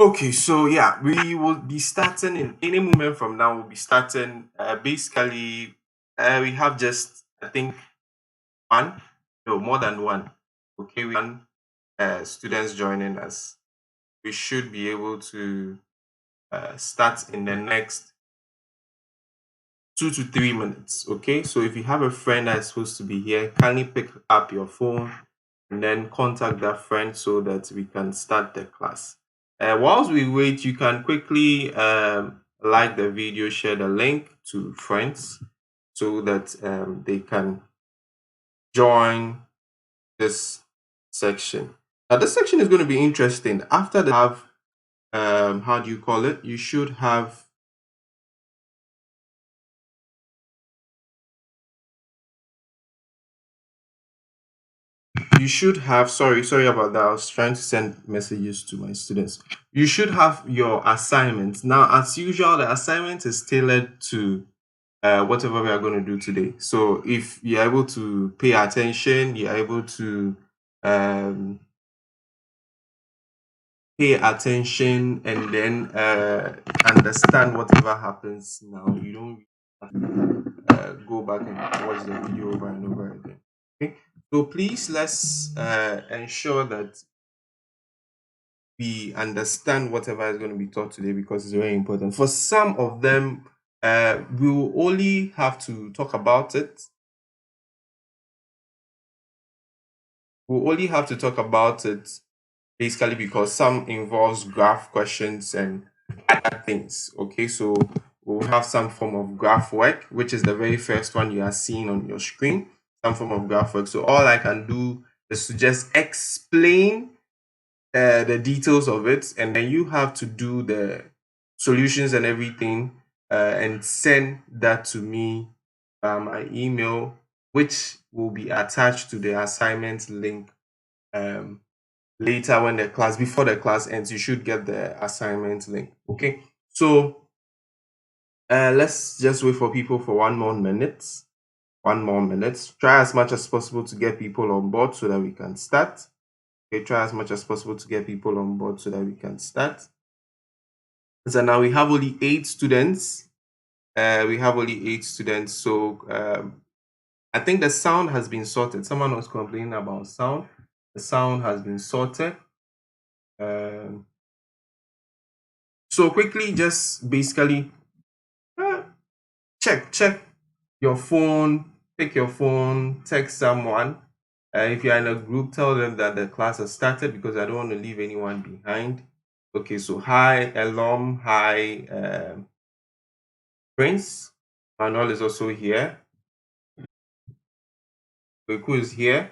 Okay, so yeah, we will be starting in any moment from now. We'll be starting. Basically, we have just I think one, no more than one. Okay, one students joining us. We should be able to start in the next 2 to 3 minutes. Okay, so if you have a friend that's supposed to be here, kindly pick up your phone and then contact that friend so that we can start the class. Whilst we wait, you can quickly like the video, share the link to friends so that they can join this section. Now, this section is going to be interesting. After the have, how do you call it? You should have sorry about that. I was trying to send messages to my students. You should have your assignment. Now, as usual, the assignment is tailored to whatever we are going to do today. So if you're able to pay attention, you're able to um, pay attention and then understand whatever happens now. You don't have to go back and watch the video over and over again. Okay. So please let's ensure that we understand whatever is going to be taught today because it's very important. For some of them, we will only have to talk about it. We'll only have to talk about it basically because some involves graph questions and other things. Okay, so we'll have some form of graph work, which is the very first one you are seeing on your screen. Some form of graph work. So all I can do is to just explain the details of it, and then you have to do the solutions and everything, and send that to me my email, which will be attached to the assignment link um, later when the class before the class ends. You should get the assignment link. Okay, so let's just wait for people for 1 more minute. 1 more minute. Try as much as possible to get people on board so that we can start. Okay, try as much as possible to get people on board so that we can start. So now we have only 8 students. We have only 8 students. So I think the sound has been sorted. Someone was complaining about sound. The sound has been sorted. Um, so quickly, just basically uh, check your phone. Pick your phone. Text someone. If you're in a group, tell them that the class has started because I don't want to leave anyone behind. Okay, so hi, Elom. Hi, Prince. Manuel is also here. Beku is here.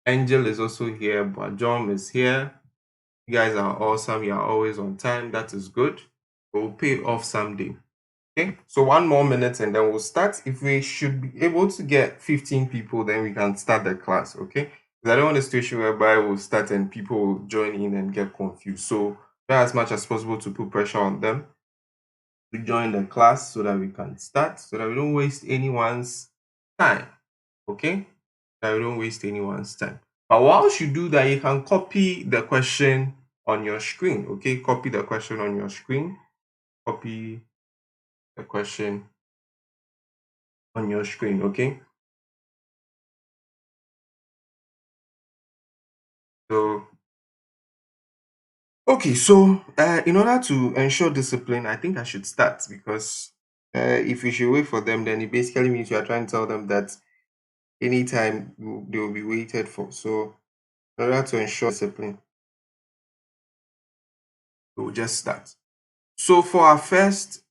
Angel is also here. Bajom is here. You guys are awesome. You are always on time. That is good. We'll pay off someday. Okay, so 1 more minute and then we'll start. If we should be able to get 15 people, then we can start the class. Okay, because I don't want a situation whereby we'll start and people will join in and get confused. So try as much as possible to put pressure on them to join the class so that we can start, so that we don't waste anyone's time. Okay, that we don't waste anyone's time. But whilst you do that, you can copy the question on your screen. Okay, copy the question on your screen. Copy the question on your screen. Okay, so so in order to ensure discipline, I think I should start because if you should wait for them, then it basically means you are trying to tell them that anytime they will be waited for. So in order to ensure discipline, we'll just start. So for our first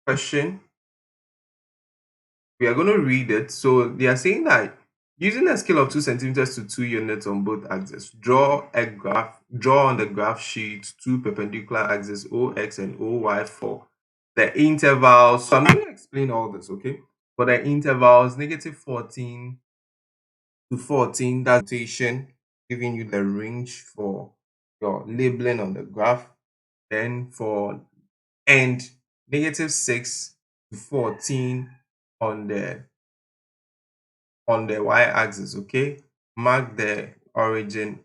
question, we are going to read it. So they are saying that using a scale of 2 centimeters to 2 units on both axes, draw on the graph sheet 2 perpendicular axes OX and OY for the intervals. So I'm going to explain all this, okay? For the intervals, negative 14 to 14, that's rotation, giving you the range for your labeling on the graph. Then for and negative 6 to 14 on the y-axis. Okay, mark the origin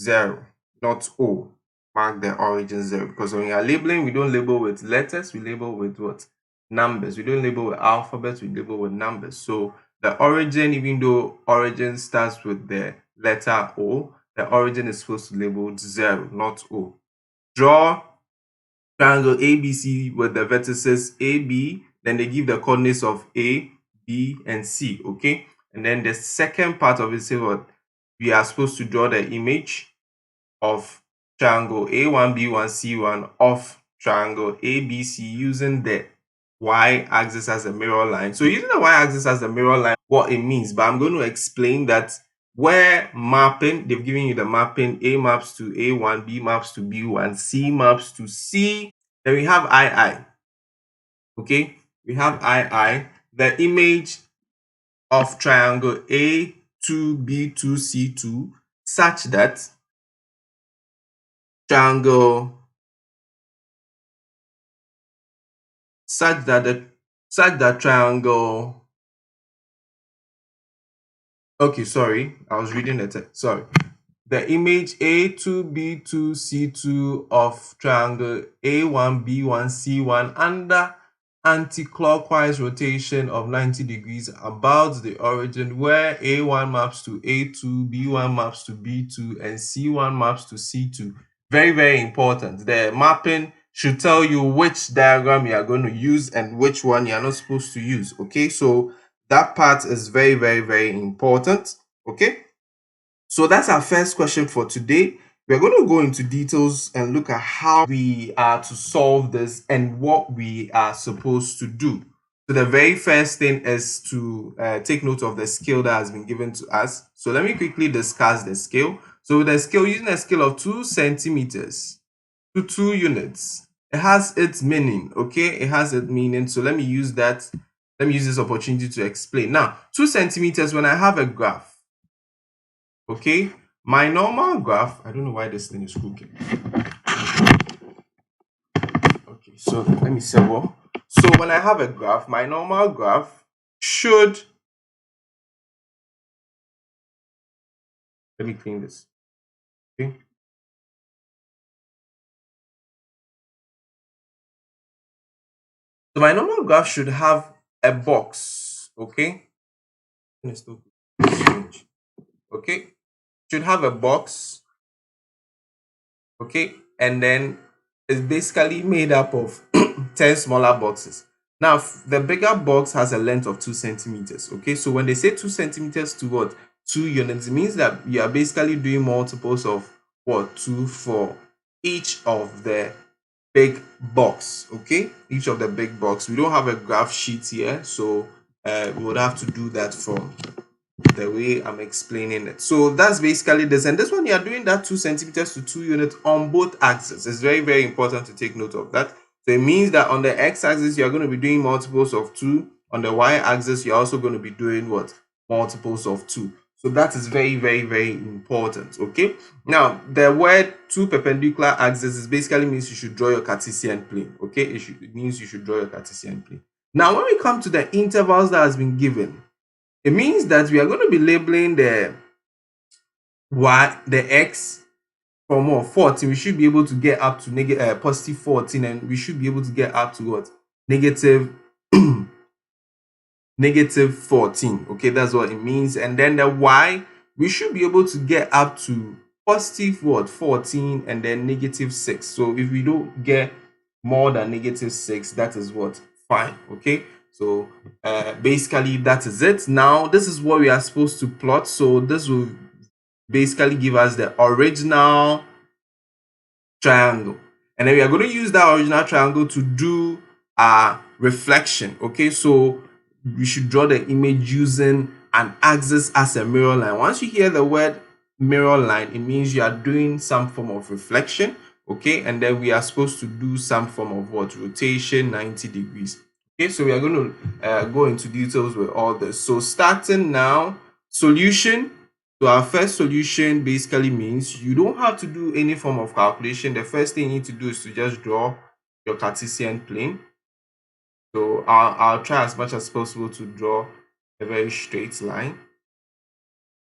0, not O. Mark the origin 0, because when we are labeling, we don't label with letters, we label with what? Numbers. We don't label with alphabets, we label with numbers. So the origin, even though origin starts with the letter O, the origin is supposed to label 0, not O. Draw triangle ABC with the vertices AB, then they give the coordinates of A, B, and C, okay? And then the second part of it says what? We are supposed to draw the image of triangle A1, B1, C1 of triangle ABC using the y-axis as a mirror line. So using the y-axis as a mirror line, what it means, but I'm going to explain that where mapping, they've given you the mapping, A maps to A1, B maps to B1, C maps to C, then we have II. Okay, we have II, the image of triangle A2B2C2 such that triangle triangle, okay, sorry, I was reading the text, sorry. The image A2B2C2 of triangle A1B1C1 under anti-clockwise rotation of 90 degrees about the origin, where A1 maps to A2, B1 maps to B2, and C1 maps to C2. Very, very important. The mapping should tell you which diagram you are going to use and which one you are not supposed to use. Okay, so that part is very, very, very important. Okay, so that's our first question for today. We're going to go into details and look at how we are to solve this and what we are supposed to do. So the very first thing is to take note of the scale that has been given to us. So let me quickly discuss the scale. So the scale, using a scale of 2 centimeters to 2 units, it has its meaning, okay? It has its meaning. So let me use that. Let me use this opportunity to explain. Now, 2 centimeters, when I have a graph, okay, my normal graph, I don't know why this thing is cooking. Okay, so let me say what. So when I have a graph, my normal graph should, let me clean this. Okay. So my normal graph should have a box, okay? Okay, should have a box, okay, and then it's basically made up of 10 smaller boxes. Now, the bigger box has a length of 2 centimeters, okay? So when they say 2 centimeters to what? 2 units, it means that you are basically doing multiples of what? 2 for each of the big box, okay? Each of the big box. We don't have a graph sheet here, so we would have to do that from the way I'm explaining it. So that's basically this. And this one, you are doing that 2 centimeters to 2 units on both axes. It's very, very important to take note of that. So it means that on the x-axis, you're going to be doing multiples of 2. On the y-axis, you're also going to be doing what? Multiples of 2. So that is very, very, very important, okay? Now, the word 2 perpendicular axes basically means you should draw your Cartesian plane, okay? It means you should draw your Cartesian plane. Now, when we come to the intervals that has been given, it means that we are going to be labeling the x from what? 14. We should be able to get up to positive 14, and we should be able to get up to what? Negative negative 14. Okay, that's what it means. And then the y, we should be able to get up to positive what? 14, and then negative 6. So if we don't get more than negative 6, that is what? Fine. Okay, so basically that is it. Now this is what we are supposed to plot. So this will basically give us the original triangle, and then we are going to use that original triangle to do a reflection. Okay, so we should draw the image using an axis as a mirror line. Once you hear the word mirror line, it means you are doing some form of reflection. Okay, and then we are supposed to do some form of what? Rotation 90 degrees. Okay, so we are going to go into details with all this. So starting now, solution. So our first solution basically means you don't have to do any form of calculation. The first thing you need to do is to just draw your Cartesian plane. So I'll try as much as possible to draw a very straight line.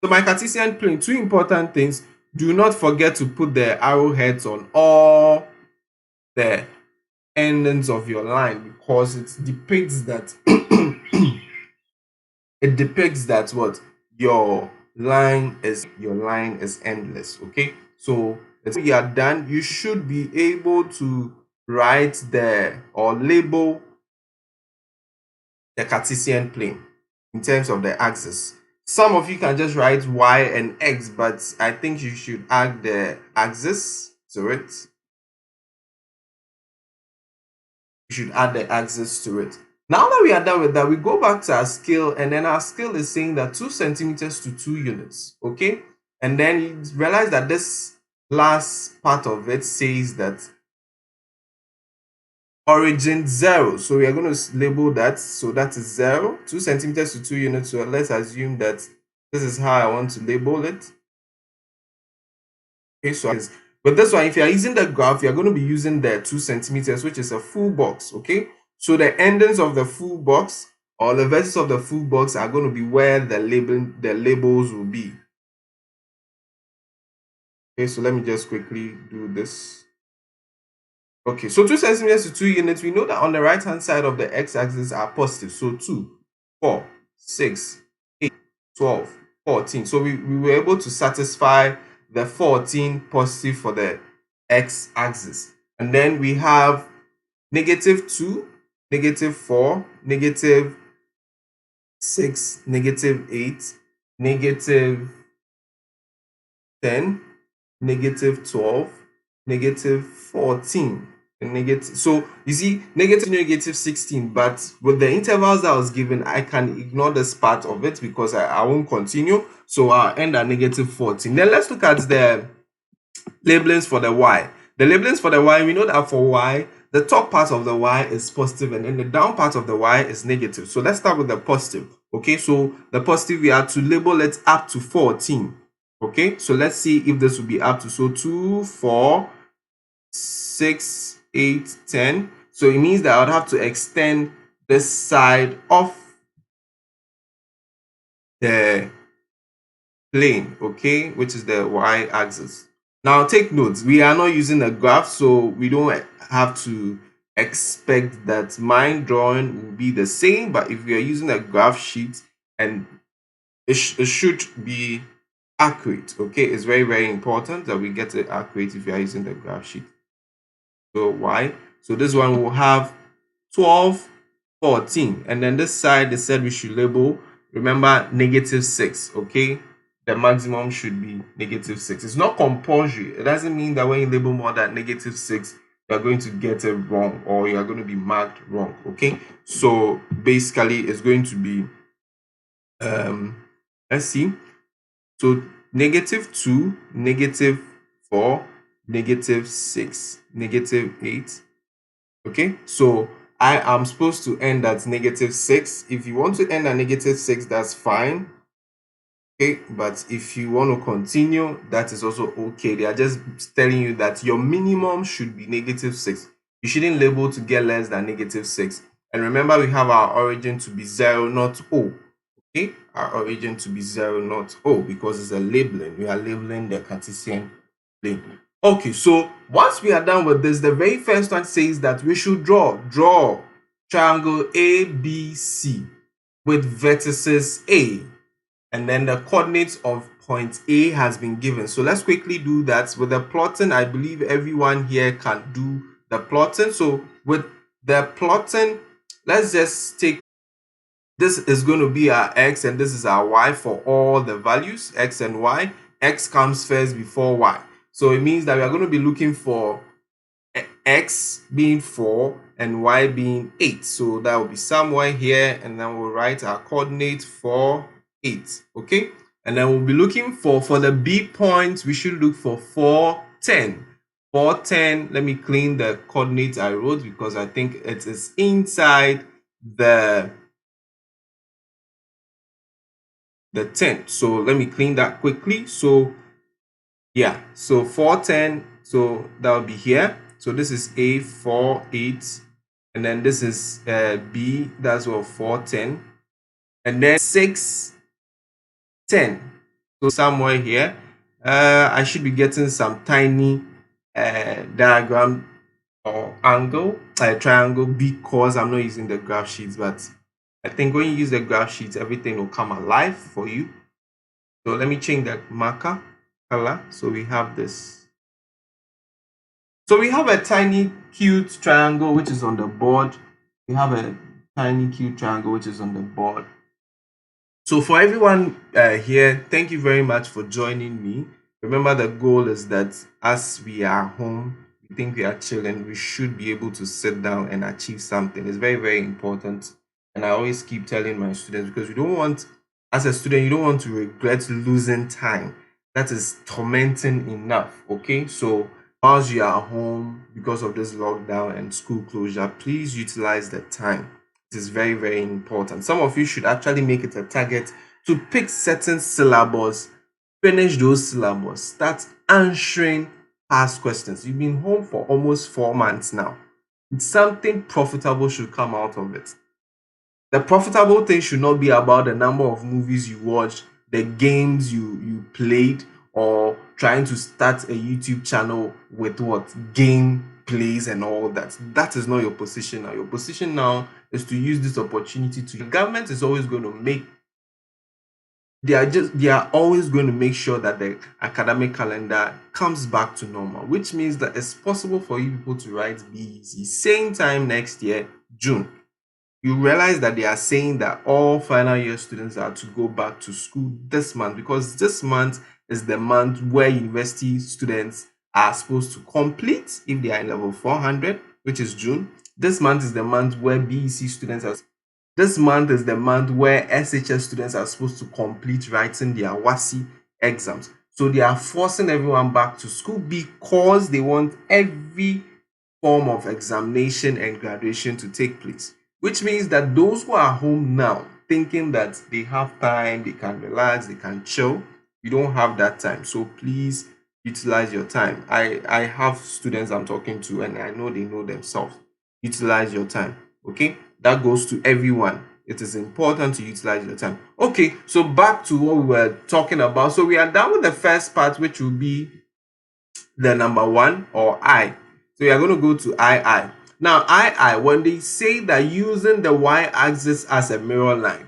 So my Cartesian plane, two important things. do not forget to put the arrowheads on all the endings of your line, because it depicts that it depicts that what your line is endless. Okay, so if you are done, you should be able to write the or label the Cartesian plane in terms of the axis. Some of you can just write y and x, but I think you should add the axis to it. You should add the axis to it. Now that we are done with that, we go back to our scale, and then our scale is saying that 2 centimeters to 2 units. Okay, and then you realize that this last part of it says that origin 0, so we are going to label that, so that is 0, 2 centimeters to 2 units. So let's assume that this is how I want to label it. Okay, so with this one, if you are using the graph, you're going to be using the 2 centimeters, which is a full box. Okay, so the endings of the full box or the vertices of the full box are going to be where the labels will be. Okay, so let me just quickly do this. Okay, so 2 centimeters to 2 units, we know that on the right hand side of the x-axis are positive. So 2, 4, 6, 8, 12, 14. So we were able to satisfy the 14 positive for the x-axis. And then we have -2, -4, -6, -8, -10, -12, -14, and negative. So you see, -16, but with the intervals that was given, I can ignore this part of it because I won't continue. So I'll end at -14. Then let's look at the labelings for the y. The labelings for the y, we know that for y, the top part of the y is positive and then the down part of the y is negative. So let's start with the positive. Okay, so the positive, we have to label it up to 14. Okay, so let's see if this will be up to, so 2, 4, 6, 8, 10. So it means that I would have to extend this side of the plane, okay, which is the y-axis. Now take note, we are not using a graph, so we don't have to expect that my drawing will be the same. But if we are using a graph sheet, and it should be accurate. Okay, it's very, very important that we get it accurate if you are using the graph sheet. So y, so this one will have 12, 14, and then this side they said we should label, remember, -6. Okay, the maximum should be -6. It's not compulsory. It doesn't mean that when you label more than -6 you're going to get it wrong or you're going to be marked wrong. Okay, so basically it's going to be let's see, so -2, -4, -6, -8. Okay, so I am supposed to end at -6. If you want to end at -6, that's fine. Okay, but if you want to continue, that is also okay. They are just telling you that your minimum should be -6. You shouldn't label to get less than -6. And remember, we have our origin to be 0, not O. Okay, our origin to be 0, not O, because it's a labeling. We are labeling the Cartesian plane. Okay, so once we are done with this, the very first one says that we should draw triangle ABC with vertices A, and then the coordinates of point A has been given. So let's quickly do that with the plotting. I believe everyone here can do the plotting. So with the plotting, let's just take, this is going to be our x and this is our y for all the values, x and y. X comes first before y. So it means that we are going to be looking for x being 4 and y being 8. So that will be somewhere here, and then we'll write our coordinate for 8. Okay, and then we'll be looking for the B point, we should look for 4, 10. 4, 10. Let me clean the coordinates I wrote because I think it is inside the 10. So let me clean that quickly. So yeah, so 4, 10, so that will be here. So this is A, 4, 8, and then this is B, that's what, 4, 10, and then 6, 10. So somewhere here, I should be getting some tiny diagram or angle, triangle, because I'm not using the graph sheets. But I think when you use the graph sheets, everything will come alive for you. So let me change the marker color. So we have this. So we have a tiny cute triangle which is on the board. We have a tiny cute triangle which is on the board. So for everyone here, thank you very much for joining me. Remember, the goal is that as we are home, we think we are chilling, we should be able to sit down and achieve something. It's very, very important. And I always keep telling my students, because you don't want, as a student, you don't want to regret losing time. That is tormenting enough. Okay. So whilst you are home because of this lockdown and school closure, please utilize the time. It is very, very important. Some of you should actually make it a target to pick certain syllables, finish those syllables, start answering past questions. You've been home for almost 4 months now. Something profitable should come out of it. The profitable thing should not be about the number of movies you watched, the games you played, or trying to start a YouTube channel with what game plays and all that. That is not your position now. Your position now is to use this opportunity to. The government is always going to make. They are always going to make sure that the academic calendar comes back to normal, which means that it's possible for you people to write BECE same time next year, June. You realize that they are saying that all final year students are to go back to school this month, because this month is the month where university students are supposed to complete if they are in level 400, which is June. This month is the month where BEC students are. This month is the month where SHS students are supposed to complete writing their WASSCE exams. So they are forcing everyone back to school because they want every form of examination and graduation to take place, which means that those who are home now thinking that they have time, they can relax, they can chill, you don't have that time. So please utilize your time. I have students I'm talking to and I know they know themselves. Utilize your time. Okay, that goes to everyone. It is important to utilize your time. Okay, so back to what we were talking about. So we are done with the first part, which will be the number 1 or I. So we are going to go to II. Now, when they say that using the y-axis as a mirror line,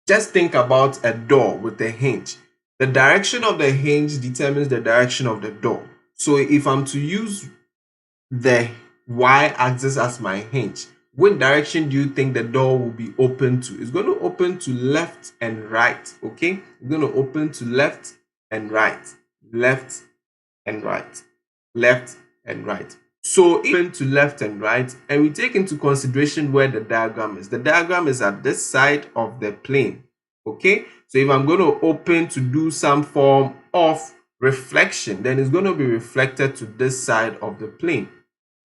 just think about a door with a hinge. The direction of the hinge determines the direction of the door. So if I'm to use the y-axis as my hinge, what direction do you think the door will be open to? It's going to open to left and right. Okay, it's going to open to left and right, left and right, left and right. So open to left and right, and we take into consideration where the diagram is. The diagram is at this side of the plane. Okay, so if I'm going to open to do some form of reflection, then it's going to be reflected to this side of the plane.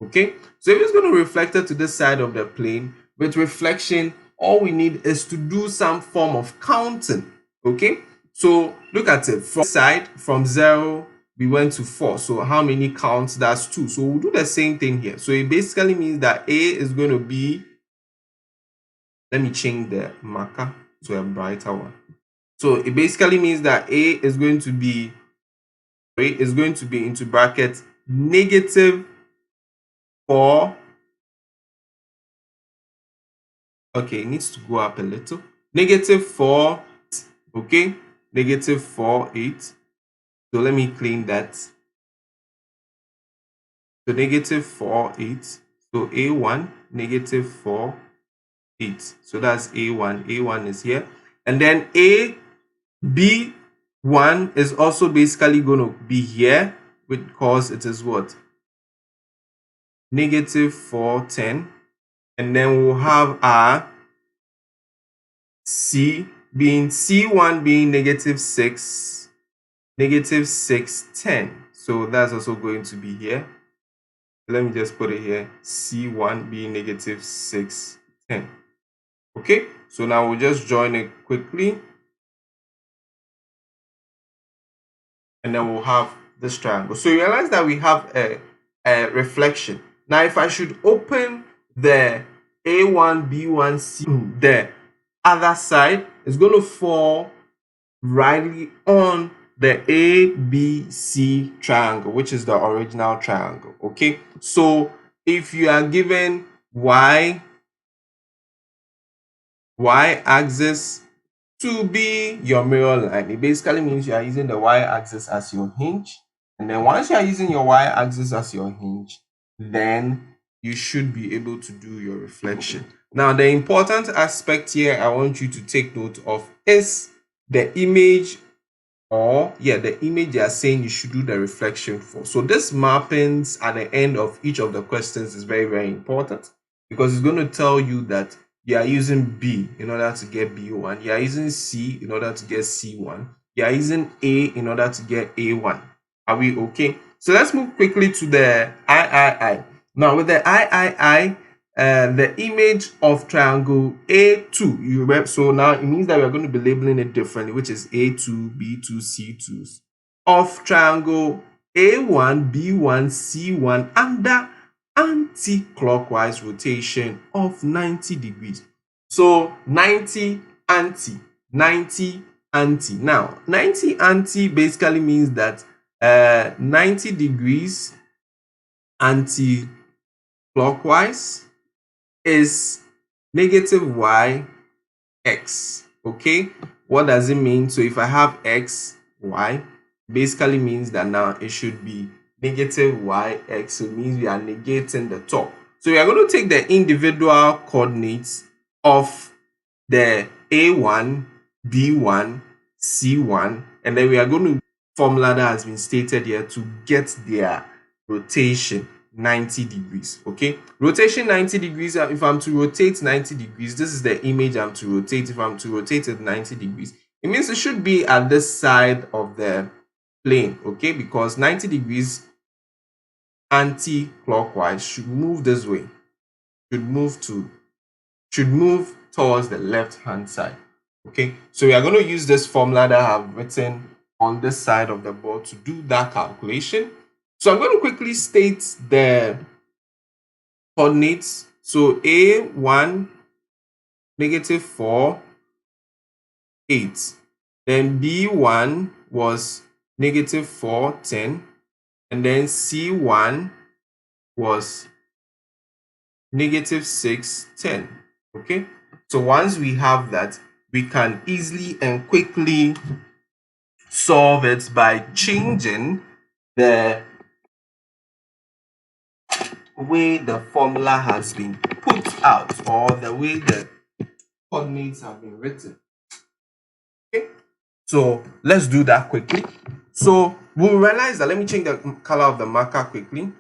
Okay, so if it's going to reflect it to this side of the plane, with reflection, all we need is to do some form of counting. Okay, so look at it. From side, from 0 we went to 4. So how many counts? That's 2. So we'll do the same thing here. So it basically means that A is going to be, let me change the marker to a brighter one. So it basically means that A is going to be into brackets negative 4. Okay, it needs to go up a little. Negative 4, okay? Negative 4, 8. So let me clean that. So negative 4, 8. So A1, negative 4, 8. So that's A1. A1 is here. And then B1 is also basically going to be here, because it is what? Negative 4, 10. And then we'll have our C being C1 being negative 6, 10. So that's also going to be here. Let me just put it here. C1 being negative 6, 10. Okay, so now we'll just join it quickly. And then we'll have this triangle. So you realize that we have a reflection. Now, if I should open the A1, B1, C, the other side, it's going to fall rightly on the ABC triangle, which is the original triangle. Okay, so if you are given y-axis to be your mirror line, it basically means you are using the y-axis as your hinge. And then once you are using your y-axis as your hinge, then you should be able to do your reflection. Now, the important aspect here I want you to take note of is the image, the image they are saying you should do the reflection for. So this mappings at the end of each of the questions is very, very important, because it's going to tell you that you are using B in order to get B1, you are using C in order to get C1, you are using A in order to get A1. Are we okay? So let's move quickly to the III. Now with the III, the image of triangle A2, so now it means that we're going to be labeling it differently, which is A2, B2, C2, of triangle A1, B1, C1 under anti-clockwise rotation of 90 degrees. So 90 anti, 90 anti. Now 90 anti basically means that 90 degrees anti-clockwise is negative y x. Okay, what does it mean? So if I have x, y, basically means that now it should be negative y x. So it means we are negating the top. So we are going to take the individual coordinates of the A1, B1, C1, and then we are going to formula that has been stated here to get their rotation 90 degrees. Okay, rotation 90 degrees. If I'm to rotate 90 degrees, this is the image I'm to rotate. If I'm to rotate it 90 degrees, it means it should be at this side of the plane. Okay, because 90 degrees anti-clockwise should move this way, should move towards the left hand side. Okay, so we are going to use this formula that I have written on this side of the board to do that calculation. So I'm going to quickly state the coordinates. So A1 negative 4, 8. Then B1 was negative 4, 10. And then C1 was negative 6, 10. Okay, so once we have that, we can easily and quickly solve it by changing the way the formula has been put out, or the way the coordinates have been written. Okay, so let's do that quickly. So we'll realize that, let me change the color of the marker quickly.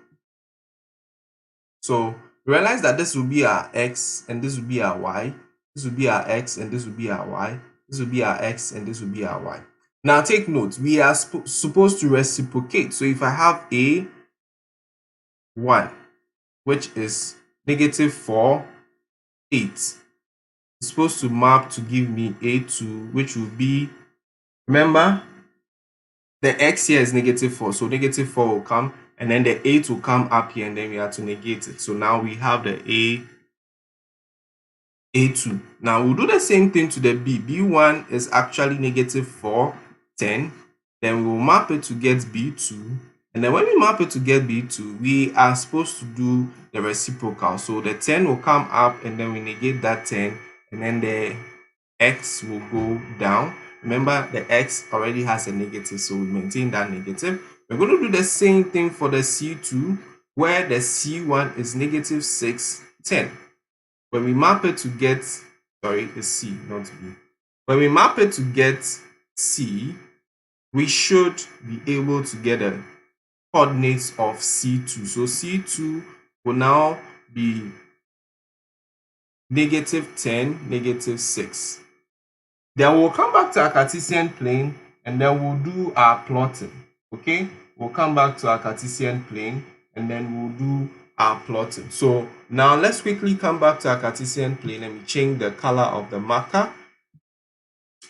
So realize that this will be our x and this will be our y, this will be our x and this will be our y, this will be our x and this will be our y. Now take note, we are supposed to reciprocate. So if I have A1, which is negative 4, 8, it's supposed to map to give me A2, which will be, remember, the x here is negative 4, so negative 4 will come, and then the 8 will come up here, and then we have to negate it. So now we have the A2. Now we'll do the same thing to the B. B1 is actually negative 4, 10. Then we'll map it to get B2. And then when we map it to get B2, we are supposed to do the reciprocal. So the 10 will come up, and then we negate that 10, and then the x will go down. Remember, the x already has a negative, so we maintain that negative. We're going to do the same thing for the C2, where the C1 is negative 6, 10. When we map it to get, it's C, not B. When we map it to get C, we should be able to get the coordinates of C2. So C2 will now be negative 10, negative 6. Then we'll come back to our Cartesian plane, and then we'll do our plotting. Okay, we'll come back to our Cartesian plane, and then we'll do our plotting. So now let's quickly come back to our Cartesian plane, and we change the color of the marker.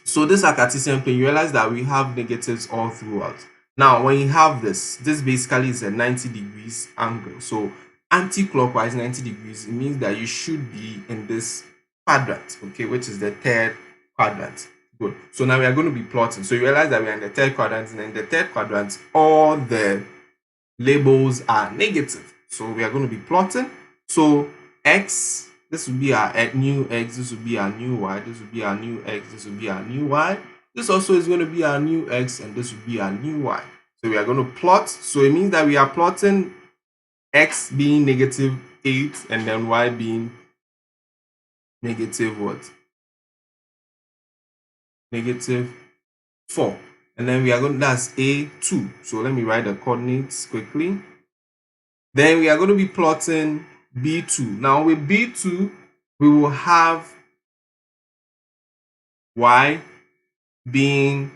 So this is our Cartesian plane. You realize that we have negatives all throughout. Now when you have this basically is a 90 degrees angle. So anti-clockwise 90 degrees, it means that you should be in this quadrant, okay, which is the third quadrant. Good. So now we are going to be plotting. So you realize that we are in the third quadrant, and in the third quadrant, all the labels are negative. So we are going to be plotting. So x, this will be our new x, this will be our new y, this will be our new x, this will be our new y. This also is going to be our new x, and this will be our new y. So we are going to plot. So it means that we are plotting x being negative 8 and then y being negative what? Negative 4. And then we are going, that's A2. So let me write the coordinates quickly. Then we are going to be plotting B2. Now with B2, we will have y being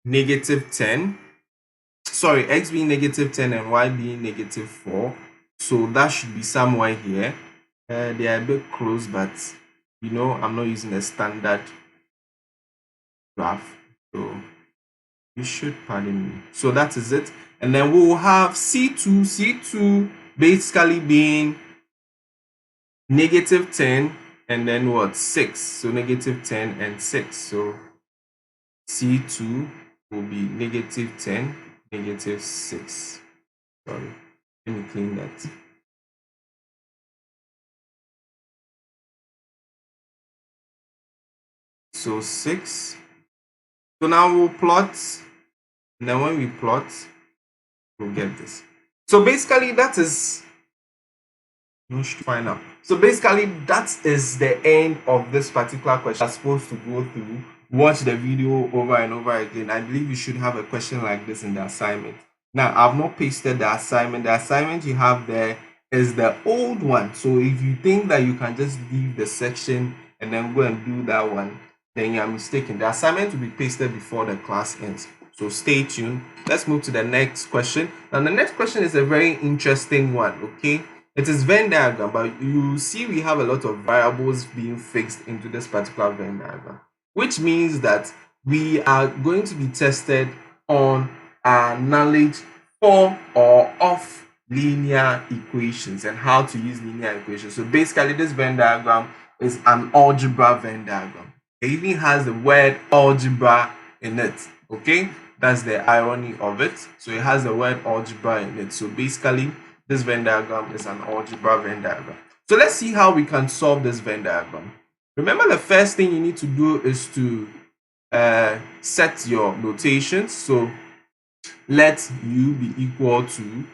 negative 10. Sorry, x being negative 10 and y being negative 4. So that should be somewhere here. They are a bit close, but you know, I'm not using a standard graph. So you should pardon me. So that is it. And then we will have C2 basically being negative 10 and then what? 6. So negative 10 and 6. So C2 will be negative 10, negative 6. Sorry, let me clean that. So 6. So now we'll plot. And then when we plot, we'll get this. So basically that is final. So basically that is the end of this particular question. I'm supposed to go through, watch the video over and over again. I believe you should have a question like this in the assignment. Now I've not pasted the assignment. The assignment you have there is the old one. So if you think that you can just leave the section and then go and do that one, then you are mistaken. The assignment will be pasted before the class ends. So stay tuned. Let's move to the next question. Now the next question is a very interesting one, okay? It is Venn diagram, but you see we have a lot of variables being fixed into this particular Venn diagram, which means that we are going to be tested on our knowledge for or of linear equations and how to use linear equations. So basically this Venn diagram is an algebra Venn diagram. It even has the word algebra in it, okay? That's the irony of it. So it has the word algebra in it. So basically this Venn diagram is an algebra Venn diagram. So let's see how we can solve this Venn diagram. Remember, the first thing you need to do is to set your notations. So let U be equal to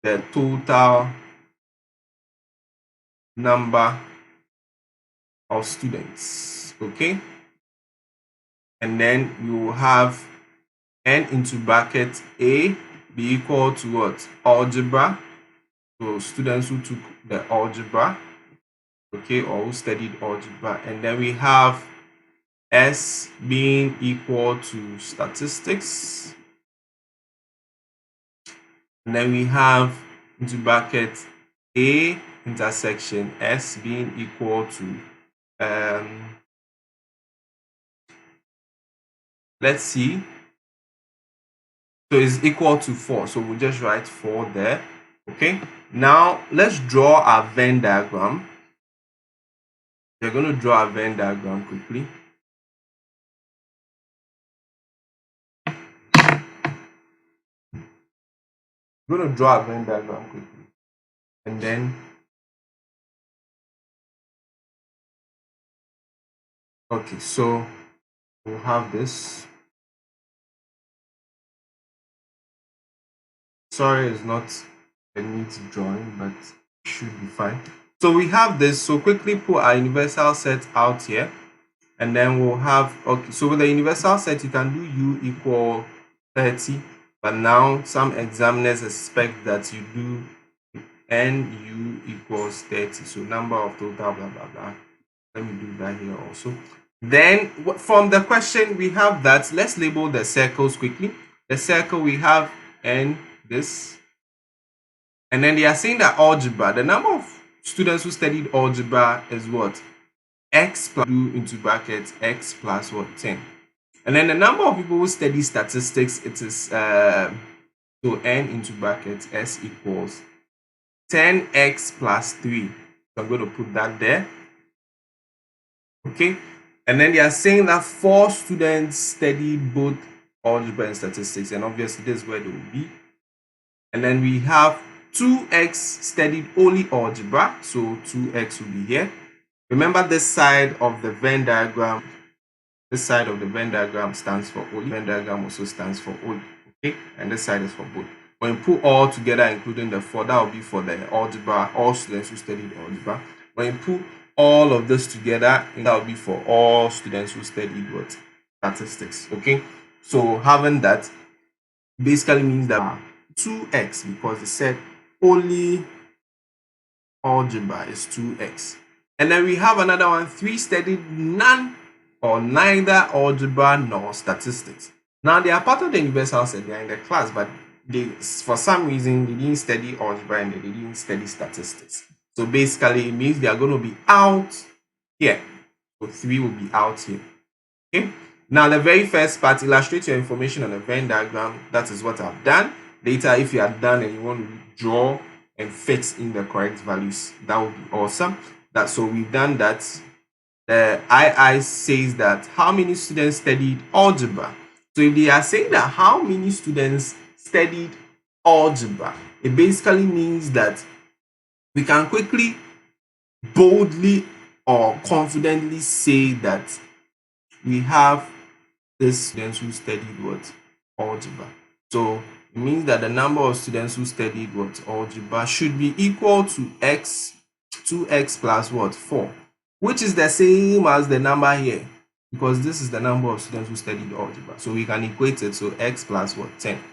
the total number of students, okay? And then we will have N into bracket A be equal to what? Algebra. So students who took the algebra, okay, or who studied algebra. And then we have S being equal to statistics. And then we have into bracket A intersection S being equal to let's see. So it's equal to 4. So we'll just write 4 there. Okay. Now let's draw our Venn diagram. We're going to draw a Venn diagram quickly. We're going to draw a Venn diagram quickly. And then okay, so we'll have this. Sorry, it's not a neat drawing, but it should be fine. So we have this. So quickly put our universal set out here. And then we'll have, okay, so with the universal set, you can do U equal 30. But now some examiners expect that you do NU equals 30. So number of total, blah, blah, blah. Let me do that here also. Then from the question, we have that. Let's label the circles quickly. The circle, we have N, this. And then they are saying that algebra, the number of students who studied algebra is what? X plus 2 into brackets X plus what? 10. And then the number of people who study statistics, it is so N into brackets S equals 10x plus 3. So I'm going to put that there. Okay. And then they are saying that 4 students studied both algebra and statistics, and obviously this is where they will be. And then we have 2x studied only algebra, so 2x will be here. Remember, this side of the Venn diagram, this side of the Venn diagram stands for only. Venn diagram also stands for only. Okay, and this side is for both. When you put all together, including the 4, that will be for the algebra, all students who studied algebra. When you put all of this together, that will be for all students who studied what? Statistics. Okay, so having that basically means that 2x, because they said only algebra is 2x. And then we have another one, 3 studied none or neither algebra nor statistics. Now they are part of the universal set, they are in the class, but they, for some reason, they didn't study algebra and they didn't study statistics. So basically, it means they are going to be out here. So 3 will be out here. Okay. Now the very first part, illustrate your information on a Venn diagram. That is what I've done. Later, if you are done and you want to draw and fit in the correct values, that would be awesome. So we've done that. The II says that how many students studied algebra. So if they are saying that how many students studied algebra, it basically means that we can quickly, boldly, or confidently say that we have these students who studied what? Algebra. So it means that the number of students who studied what? Algebra should be equal to x, 2x plus what? 4, which is the same as the number here, because this is the number of students who studied algebra. So we can equate it, so x plus what? 10.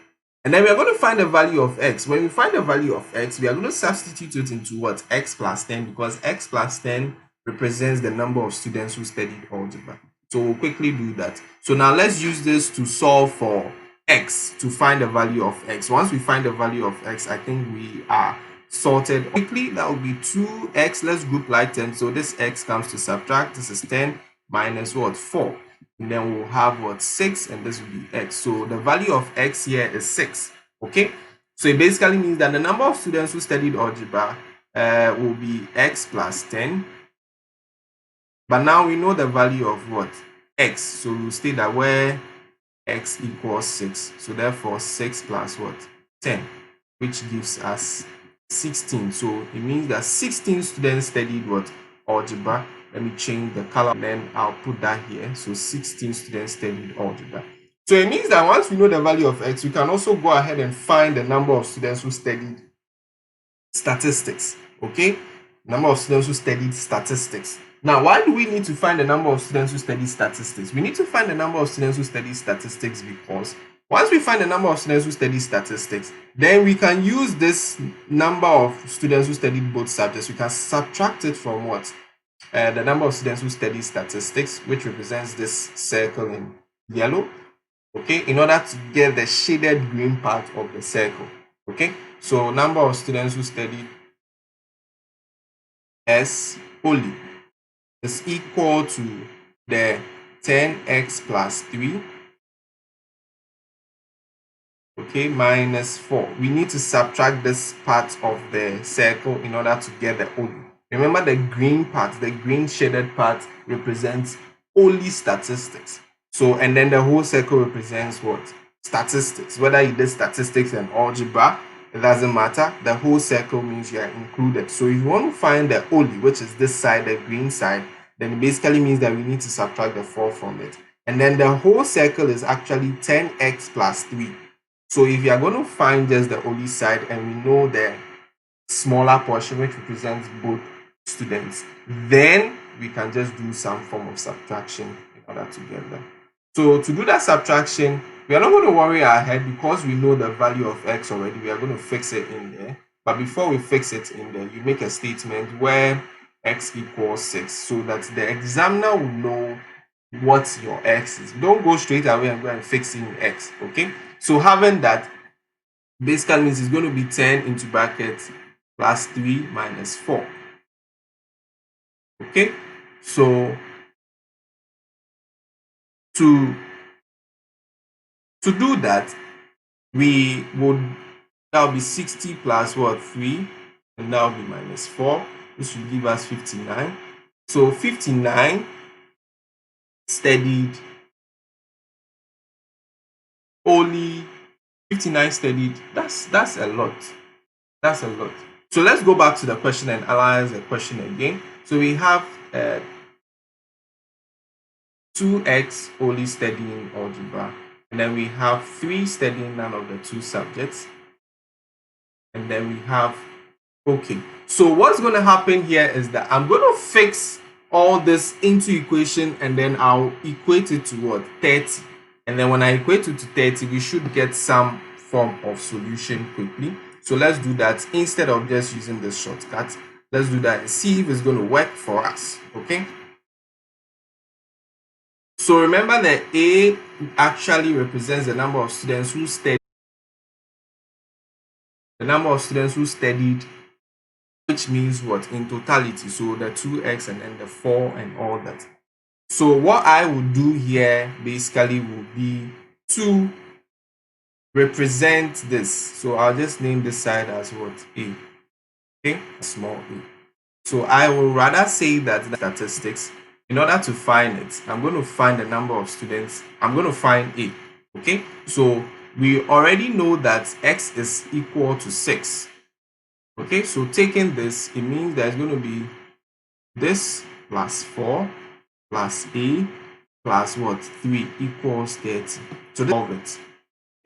And then we are going to find the value of x. When we find the value of x, we are going to substitute it into what? X plus 10, because x plus 10 represents the number of students who studied algebra. So we'll quickly do that. So now let's use this to solve for x, to find the value of x. Once we find the value of x, I think we are sorted. Quickly, that will be 2x. Let's group like 10. So this x comes to subtract. This is 10 minus what? 4. And then we'll have what? 6, and this will be x. So the value of x here is 6. Okay, so it basically means that the number of students who studied algebra will be x plus 10. But now we know the value of what? X. So we'll state that where x equals 6. So therefore 6 plus what? 10, which gives us 16. So it means that 16 students studied what? Algebra. Let me change the color, and then I'll put that here. So 16 students studied algebra. So it means that once we know the value of x, we can also go ahead and find the number of students who studied statistics. Okay, number of students who studied statistics. Now, why do we need to find the number of students who study statistics? We need to find the number of students who study statistics because once we find the number of students who study statistics, then we can use this number of students who studied both subjects. We can subtract it from what? The number of students who study statistics, which represents this circle in yellow, okay, in order to get the shaded green part of the circle. Okay, so number of students who studied S only is equal to the 10x plus 3, okay, minus 4. We need to subtract this part of the circle in order to get the only. Remember, the green part, the green shaded part represents only statistics. So, and then the whole circle represents what? Statistics. Whether you did statistics and algebra, it doesn't matter. The whole circle means you are included. So if you want to find the only, which is this side, the green side, then it basically means that we need to subtract the 4 from it. And then the whole circle is actually 10x plus 3. So if you are going to find just the only side and we know the smaller portion which represents both students, then we can just do some form of subtraction in order to get them. So to do that subtraction, we are not going to worry our head because we know the value of x already. We are going to fix it in there. But before we fix it in there, you make a statement where x equals 6 so that the examiner will know what your x is. Don't go straight away and go and fix in x. Okay, so having that basically means it's going to be 10 into brackets plus 3 minus 4. Okay, so to do that, we would, that will be 60 plus what? 3, and that will be minus 4. This will give us 59. So 59 studied only 59 studied. That's a lot. That's a lot. So let's go back to the question and analyze the question again. So we have 2x only studying algebra, and then we have 3 studying none of the 2 subjects, and then we have, okay, so what's going to happen here is that I'm going to fix all this into equation, and then I'll equate it to what? 30. And then when I equate it to 30, we should get some form of solution quickly. So let's do that instead of just using this shortcut. Let's do that and see if it's going to work for us. Okay. So remember that A actually represents the number of students who studied. The number of students who studied, which means what? In totality. So the 2x and then the 4 and all that. So what I will do here basically will be to represent this. So I'll just name this side as what? A. Okay, small a. So I will rather say that the statistics, in order to find it, I'm going to find the number of students. I'm going to find A. Okay, so we already know that x is equal to 6. Okay, so taking this, it means there's going to be this plus 4 plus A plus what? 3 equals 30. So solve it.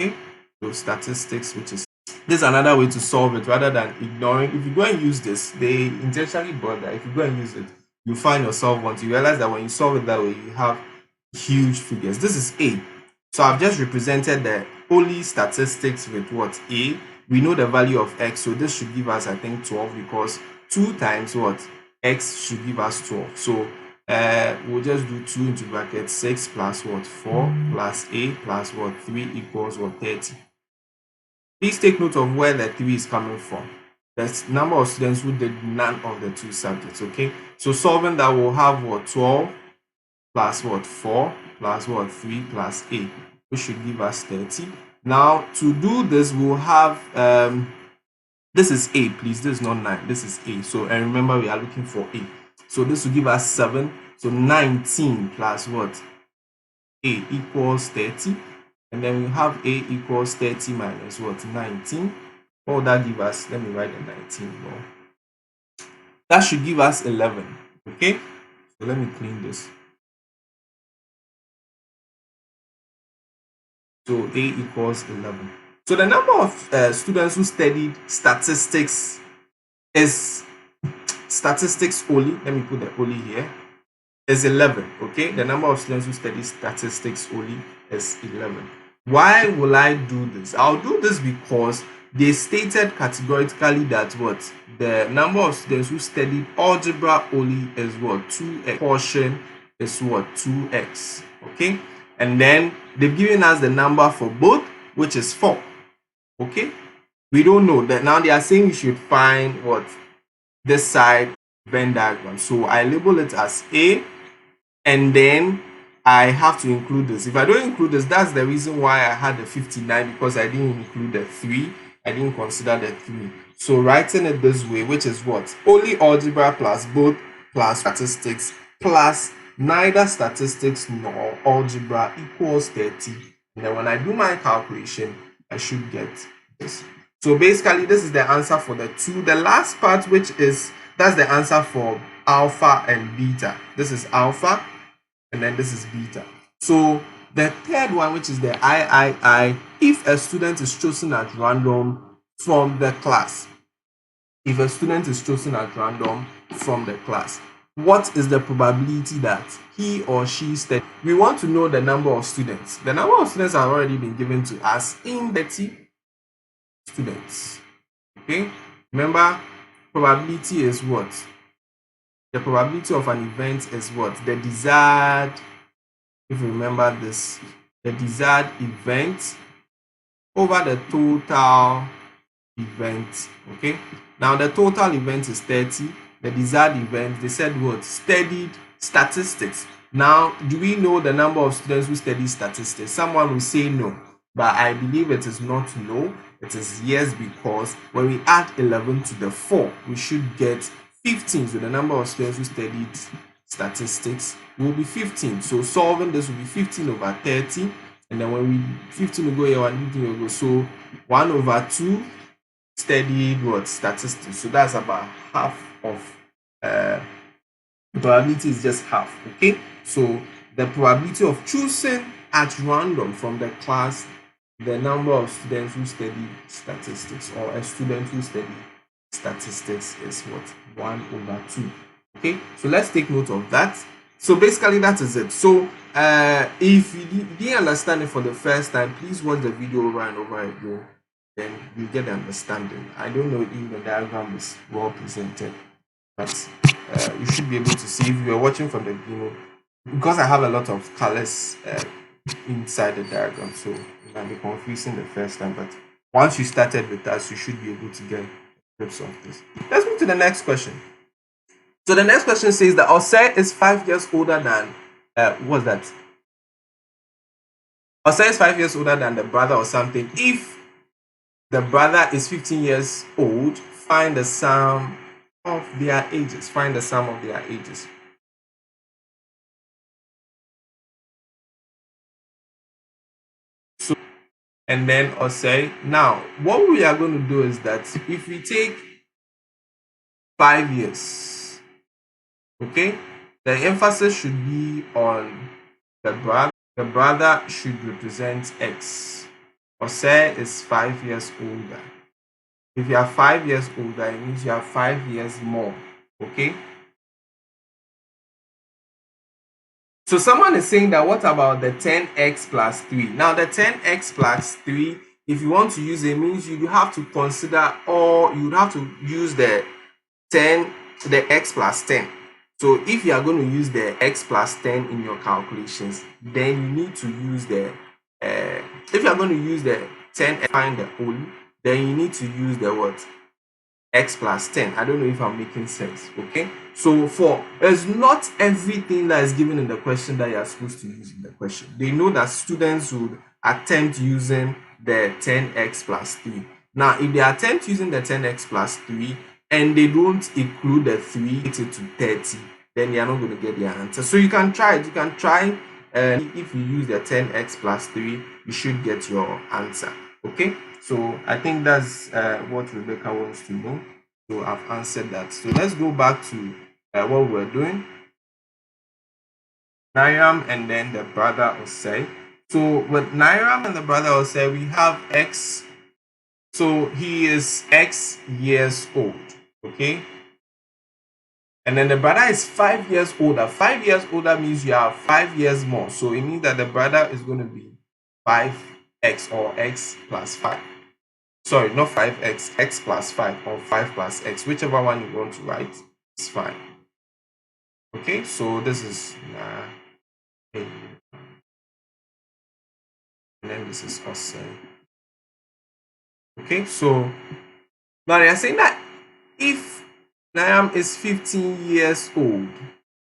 Okay, so statistics, which is this is another way to solve it rather than ignoring. If you go and use this, they intentionally brought that. If you go and use it, you find yourself once you realize that when you solve it that way, you have huge figures. This is A. So I've just represented the only statistics with what? A. We know the value of x, so this should give us, I think, 12, because 2 times what? X should give us 12. So we'll just do 2 into bracket 6 plus what? 4 plus A plus what? 3 equals what? 30. Please take note of where the 3 is coming from. The number of students who did none of the 2 subjects. Okay, so solving that, will have what? 12 plus what? 4 plus what? 3 plus A, which should give us 30. Now to do this, we'll have this is A, please. This is not 9. This is A. So, and remember, we are looking for A. So this will give us 7. So 19 plus what? A equals 30. And then we have A equals 30 minus what? 19. What would that give us? Let me write the 19 more. That should give us 11. Okay? So let me clean this. So A equals 11. So the number of students who studied statistics is statistics only. Let me put the only here. Is 11. Okay, the number of students who study statistics only is 11. Why will I do this? I'll do this because they stated categorically that what? The number of students who studied algebra only is what? 2x. Portion is what? 2x. Okay, and then they've given us the number for both, which is 4. Okay, we don't know that. Now they are saying we should find what? This side Venn diagram. So I label it as A, and then I have to include this. If I don't include this, that's the reason why I had the 59, because I didn't include the 3. I didn't consider the 3. So writing it this way, which is what? Only algebra plus both plus statistics plus neither statistics nor algebra equals 30. And then when I do my calculation, I should get this. So basically, this is the answer for the 2. The last part, which is, that's the answer for alpha and beta. This is alpha, and then this is beta. So the third one, which is the III, if a student is chosen at random from the class. If a student is chosen at random from the class, what is the probability that he or she studied? We want to know the number of students. The number of students have already been given to us in 30 students. Okay, remember, probability is what? The probability of an event is what? The desired, if you remember this, the desired event over the total event. Okay, now the total event is 30. The desired event, they said what? Studied statistics. Now, do we know the number of students who study statistics? Someone will say no, but I believe it is not no, it is yes, because when we add 11 to the 4, we should get 15. So the number of students who studied statistics will be 15. So solving this will be 15 over 30. And then when we 15 will go here, 115 will go. So 1 over 2 studied what? Statistics. So that's about half of the probability is just half. Okay. So the probability of choosing at random from the class the number of students who study statistics, or a student who study statistics, is what? 1 over 2. Okay, so let's take note of that. So basically that is it. So if you didn't understand it for the first time, please watch the video over and over again, then you get the understanding. I don't know if the diagram is well presented, but you should be able to see if you are watching from the beginning, because I have a lot of colors inside the diagram, so it might be confusing the first time, but once you started with us, you should be able to get grips of this. Let's move to the next question. So the next question says that WASSCE is 5 years older than what's that? WASSCE is 5 years older than the brother or something. If the brother is 15 years old, find the sum of their ages. Find the sum of their ages. So, and then WASSCE. Now, what we are going to do is that if we take 5 years, okay, the emphasis should be on the brother. The brother should represent X. WASSCE is 5 years older. If you are 5 years older, it means you are 5 years more. Okay. So someone is saying that what about the 10x plus 3? Now the 10x plus 3, if you want to use it, means you have to consider, or you have to use the x plus 10. So if you are going to use the x plus 10 in your calculations, then you need to use the if you are going to use the 10 and find the whole, then you need to use the what? X plus 10. I don't know if I'm making sense. Okay, so it's not everything that is given in the question that you are supposed to use in the question. They know that students would attempt using the 10x plus 3. Now if they attempt using the 10x plus 3 and they don't include the 3 to 30, then they are not going to get their answer. So you can try it. You can try, and if you use the 10x plus 3, you should get your answer. Okay, so I think that's what Rebecca wants to know. So I've answered that. So let's go back to what we're doing. Nairam and then the brother WASSCE. So with Nairam and the brother WASSCE, we have X. So he is X years old. Okay. And then the brother is 5 years older. 5 years older means you have 5 years more. So it means that the brother is going to be 5x, or x plus 5. Sorry, not 5x, x plus 5, or 5 plus x. Whichever one you want to write is fine. Okay, so this is and then this is WASSCE. Okay, so now they are saying that if Nayam is 15 years old,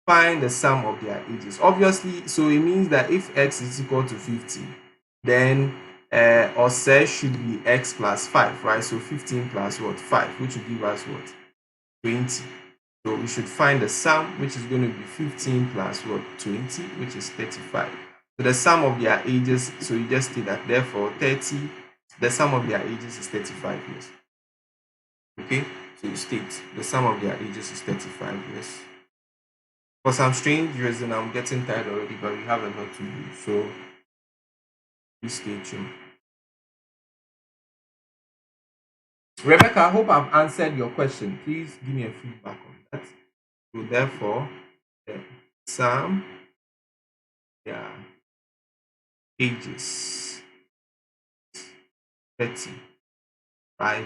find the sum of their ages. Obviously, so it means that if x is equal to 50, then WASSCE should be x plus 5, right? So 15 plus what? 5, which will give us what? 20. So we should find the sum, which is going to be 15 plus what? 20, which is 35. So the sum of their ages, so you just say that, therefore 30, the sum of their ages is 35 years. Okay, so you state the sum of their ages is 35 years. For some strange reason, I'm getting tired already, but we have a lot to do. So please stay tuned. Rebecca, I hope I've answered your question. Please give me a feedback on that. So therefore, the sum, their ages 35.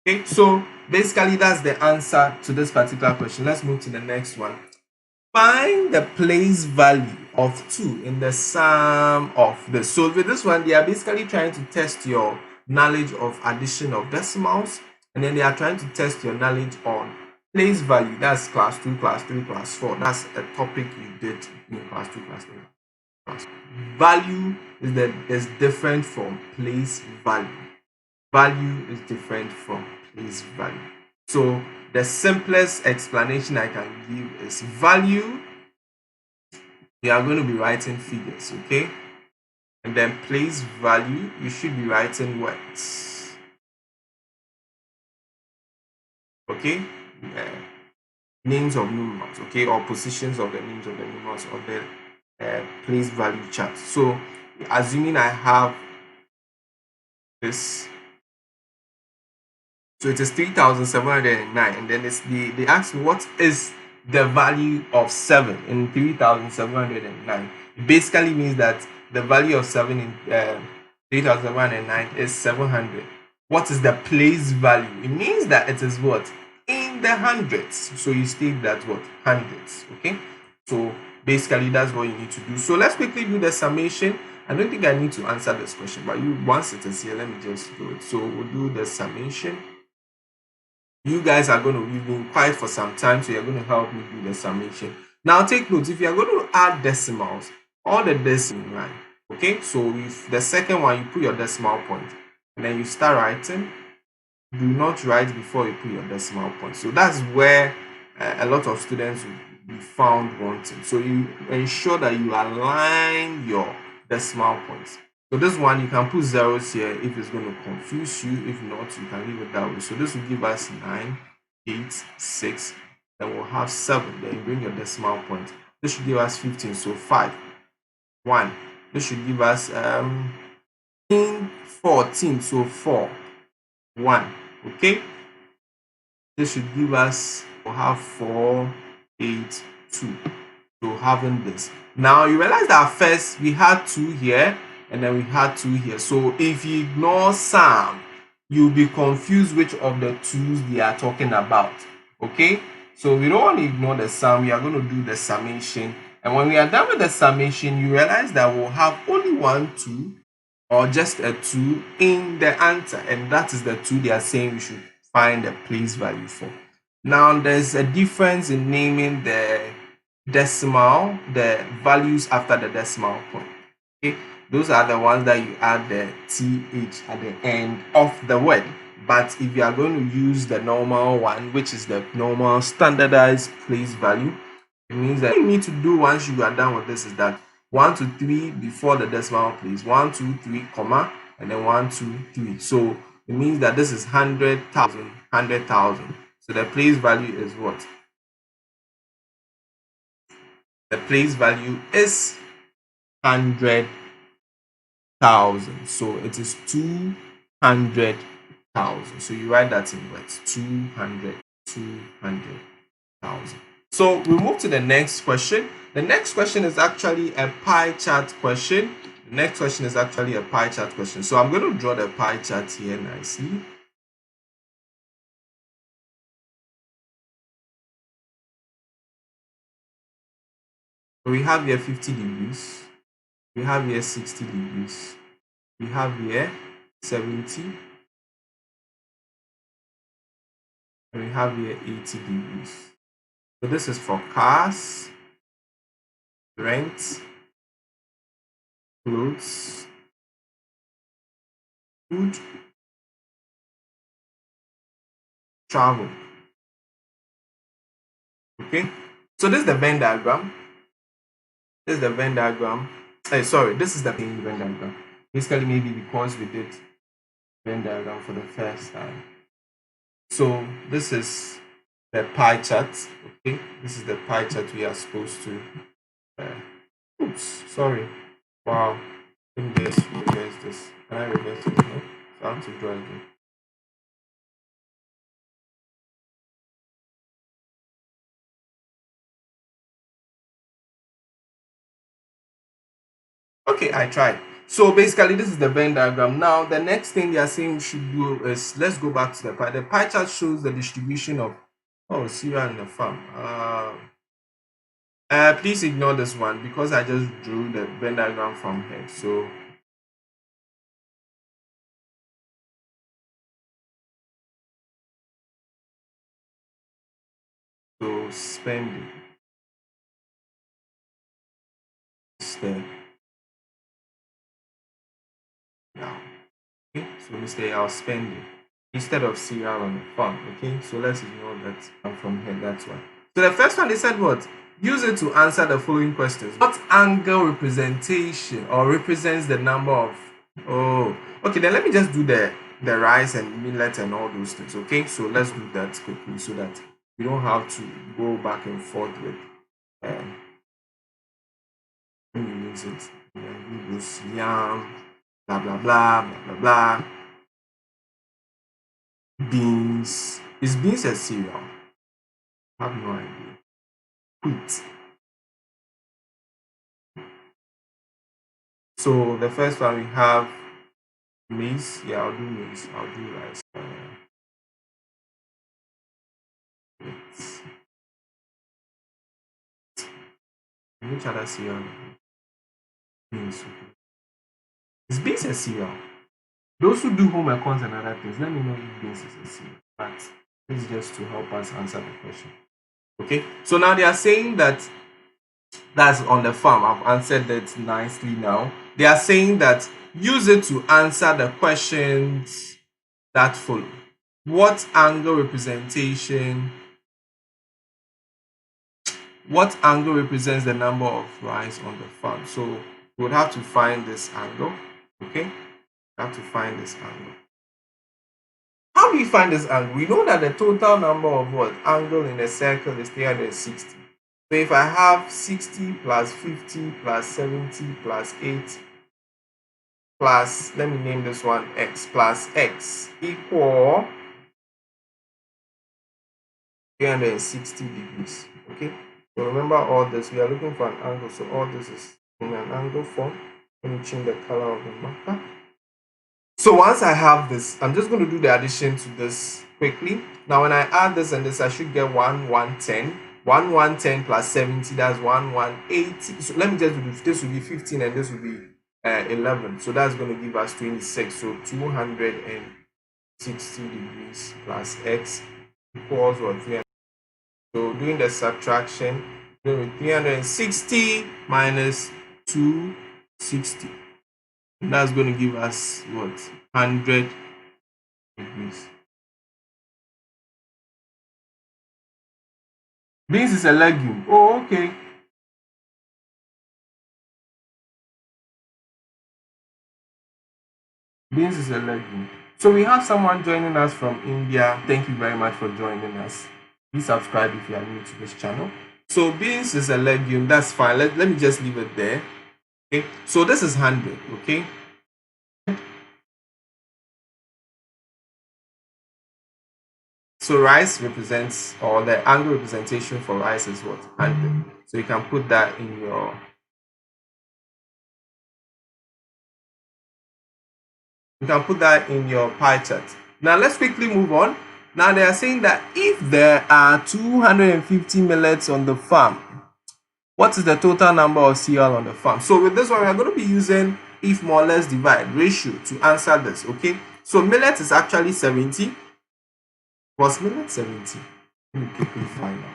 Okay, so basically that's the answer to this particular question. Let's move to the next one. Find the place value of 2 in the sum of this. So with this one, they are basically trying to test your knowledge of addition of decimals, and then they are trying to test your knowledge on place value. That's class 2, class 3, class 4. That's a topic you did in class 2, class 3. Class. Value is different from place value. Value is different from place value. So the simplest explanation I can give is value. You are going to be writing figures, okay? And then place value, you should be writing words, okay? Names of numerals, okay, or positions of the names of the numerals or the place value chart. So assuming I have this, so it is 3,709, and then they ask me what is the value of 7 in 3,709. It basically means that the value of 7 in 3,709 is 700. What is the place value? It means that it is what? In the hundreds. So you state that what? Hundreds. Okay. So basically that's what you need to do. So let's quickly do the summation. I don't think I need to answer this question, but once it is here, let me just do it. So we'll do the summation. You guys are going to, you've been quiet for some time, so you're going to help me do the summation. Now take note, if you're going to add decimals, all the decimals, right? Okay, so if the second one, you put your decimal point, and then you start writing, do not write before you put your decimal point. So that's where a lot of students will be found wanting. So you ensure that you align your decimal points. So this one, you can put zeros here if it's going to confuse you. If not, you can leave it that way. So this will give us 9, 8, 6. Then we'll have 7. Then you bring your decimal point. This should give us 15. So 5, 1. This should give us 14. So 4, 1. Okay. This should give us, we'll have 4, 8, 2. So having this. Now you realize that first we had 2 here, and then we had 2 here. So if you ignore some, you'll be confused which of the 2's they are talking about. Okay, so we don't want to ignore the sum. We are going to do the summation, and when we are done with the summation, you realize that we'll have only 1 2 or just a 2 in the answer, and that is the 2 they are saying we should find the place value for. Now there's a difference in naming the decimal, the values after the decimal point. Okay, those are the ones that you add the th at the end of the word. But if you are going to use the normal one, which is the normal standardized place value, it means that you need to do once you are done with this is that 1 to 3 before the decimal place, 1 2 3 comma, and then 1 2 3. So it means that this is 100,000, 100,000. So the place value is what? The place value is 100,000. So it is 200,000. So you write that in words. 200,000. So we move to the next question. The next question is actually a pie chart question. The next question is actually a pie chart question. So I'm going to draw the pie chart here nicely. So we have here 50 degrees. We have here 60 degrees. We have here 70. And we have here 80 degrees. So this is for cars, rent, clothes, food, travel. Okay, so this is the Venn diagram. This is the Venn diagram. Sorry, this is the Venn diagram. Basically, maybe because we did Venn diagram for the first time. So this is the pie chart. Okay, this is the pie chart we are supposed to. Oops, sorry. Wow. Let me just reverse this. Can I reverse it? No? So I have to draw again. Okay, I tried. So basically, this is the Venn diagram. Now, the next thing they are saying we should do is, let's go back to the pie. The pie chart shows the distribution of, cereal in the farm. Please ignore this one because I just drew the Venn diagram from here. So spending is there now. Okay, so we say our spending. instead of serial on the farm. Okay, so let's ignore that. I'm from here, that's why. So the first one, they said what? Use it to answer the following questions. What angle representation or represents the number of, oh, okay, then let me just do the rise and millet and all those things. Okay, so let's do that quickly so that we don't have to go back and forth with when you use it. You use yam, blah blah blah blah blah blah. Beans. Is beans a cereal? I have no idea. Wheat. So the first one we have maize. Yeah, I'll do maize. I'll do rice. Which other cereal? Beans. Is beans a cereal? Those who do home econs and other things, let me know if beans is a cereal. But this is just to help us answer the question. Okay, so now they are saying that that's on the farm. I've answered that nicely now. They are saying that use it to answer the questions that follow. What angle representation? What angle represents the number of rice on the farm? So we would have to find this angle. Okay, we have to find this angle. How do we find this angle? We know that the total number of what angle in a circle is 360. So if I have 60 plus 50 plus 70 plus 8 plus, let me name this one x, plus x equal 360 degrees. Okay, so remember all this, we are looking for an angle, so all this is in an angle form. Let me change the color of the marker. So once I have this, I'm just going to do the addition to this quickly. Now when I add this and this, I should get 110. 110 plus 70, that's 1180. So let me just do this. This will be 15 and this will be 11. So that's going to give us 26. So 260 degrees plus x equals what? 300. So doing the subtraction, 360 minus 260. And that's going to give us what? 100 degrees. Beans is a legume. Oh, okay. Beans is a legume. So we have someone joining us from India. Thank you very much for joining us. Please subscribe if you are new to this channel. So beans is a legume. That's fine. Let me just leave it there. Okay. So this is 100. Okay. So rice represents, or the angle representation for rice is what? 100. So you can put that in your pie chart. Now let's quickly move on. Now they are saying that if there are 250 millets on the farm, what is the total number of cereal on the farm? So with this one, we are going to be using if more or less divide ratio to answer this. Okay. So millet is actually 70. Was millet 70? Let me quickly find out.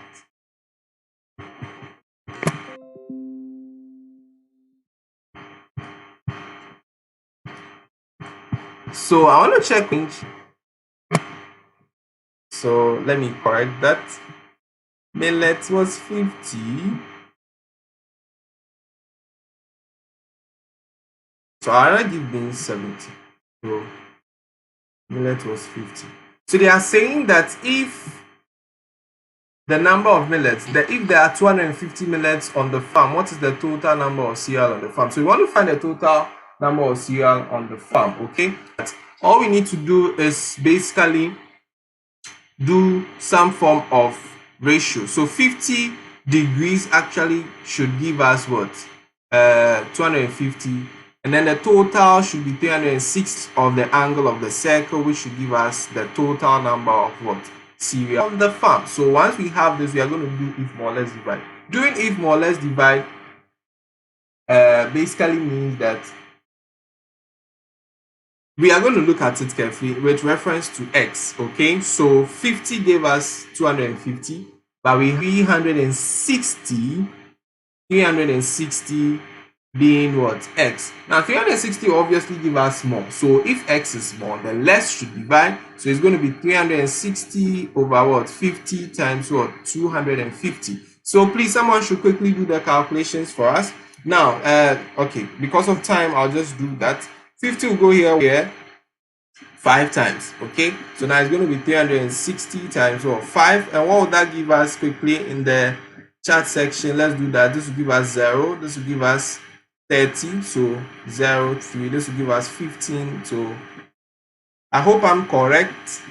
So I want to check. So let me correct that. Millet was 50. So I'll give beans 70. So millet was 50. So they are saying that if the number of millets, if there are 250 millets on the farm, what is the total number of cereal on the farm? So we want to find the total number of cereal on the farm. Okay, all we need to do is basically do some form of ratio. So 50 degrees actually should give us what? 250, and then the total should be 306 of the angle of the circle, which should give us the total number of what? Cereal on the farm. So once we have this, we are going to do if more or less divide. Doing if more or less divide basically means that we are going to look at it carefully with reference to x. Okay, so 50 gave us 250, but we 360 being what? X. Now 360 will obviously give us more. So if x is small, then less should divide. So it's going to be 360 over what? 50 times what? 250. So please, someone should quickly do the calculations for us. Now, okay, because of time, I'll just do that. 50 will go here 5 times. Okay, so now it's going to be 360 times what? 5. And what would that give us quickly in the chat section? Let's do that. This will give us 0. This will give us 30. So 0, 3. This will give us 15. So I hope I'm correct.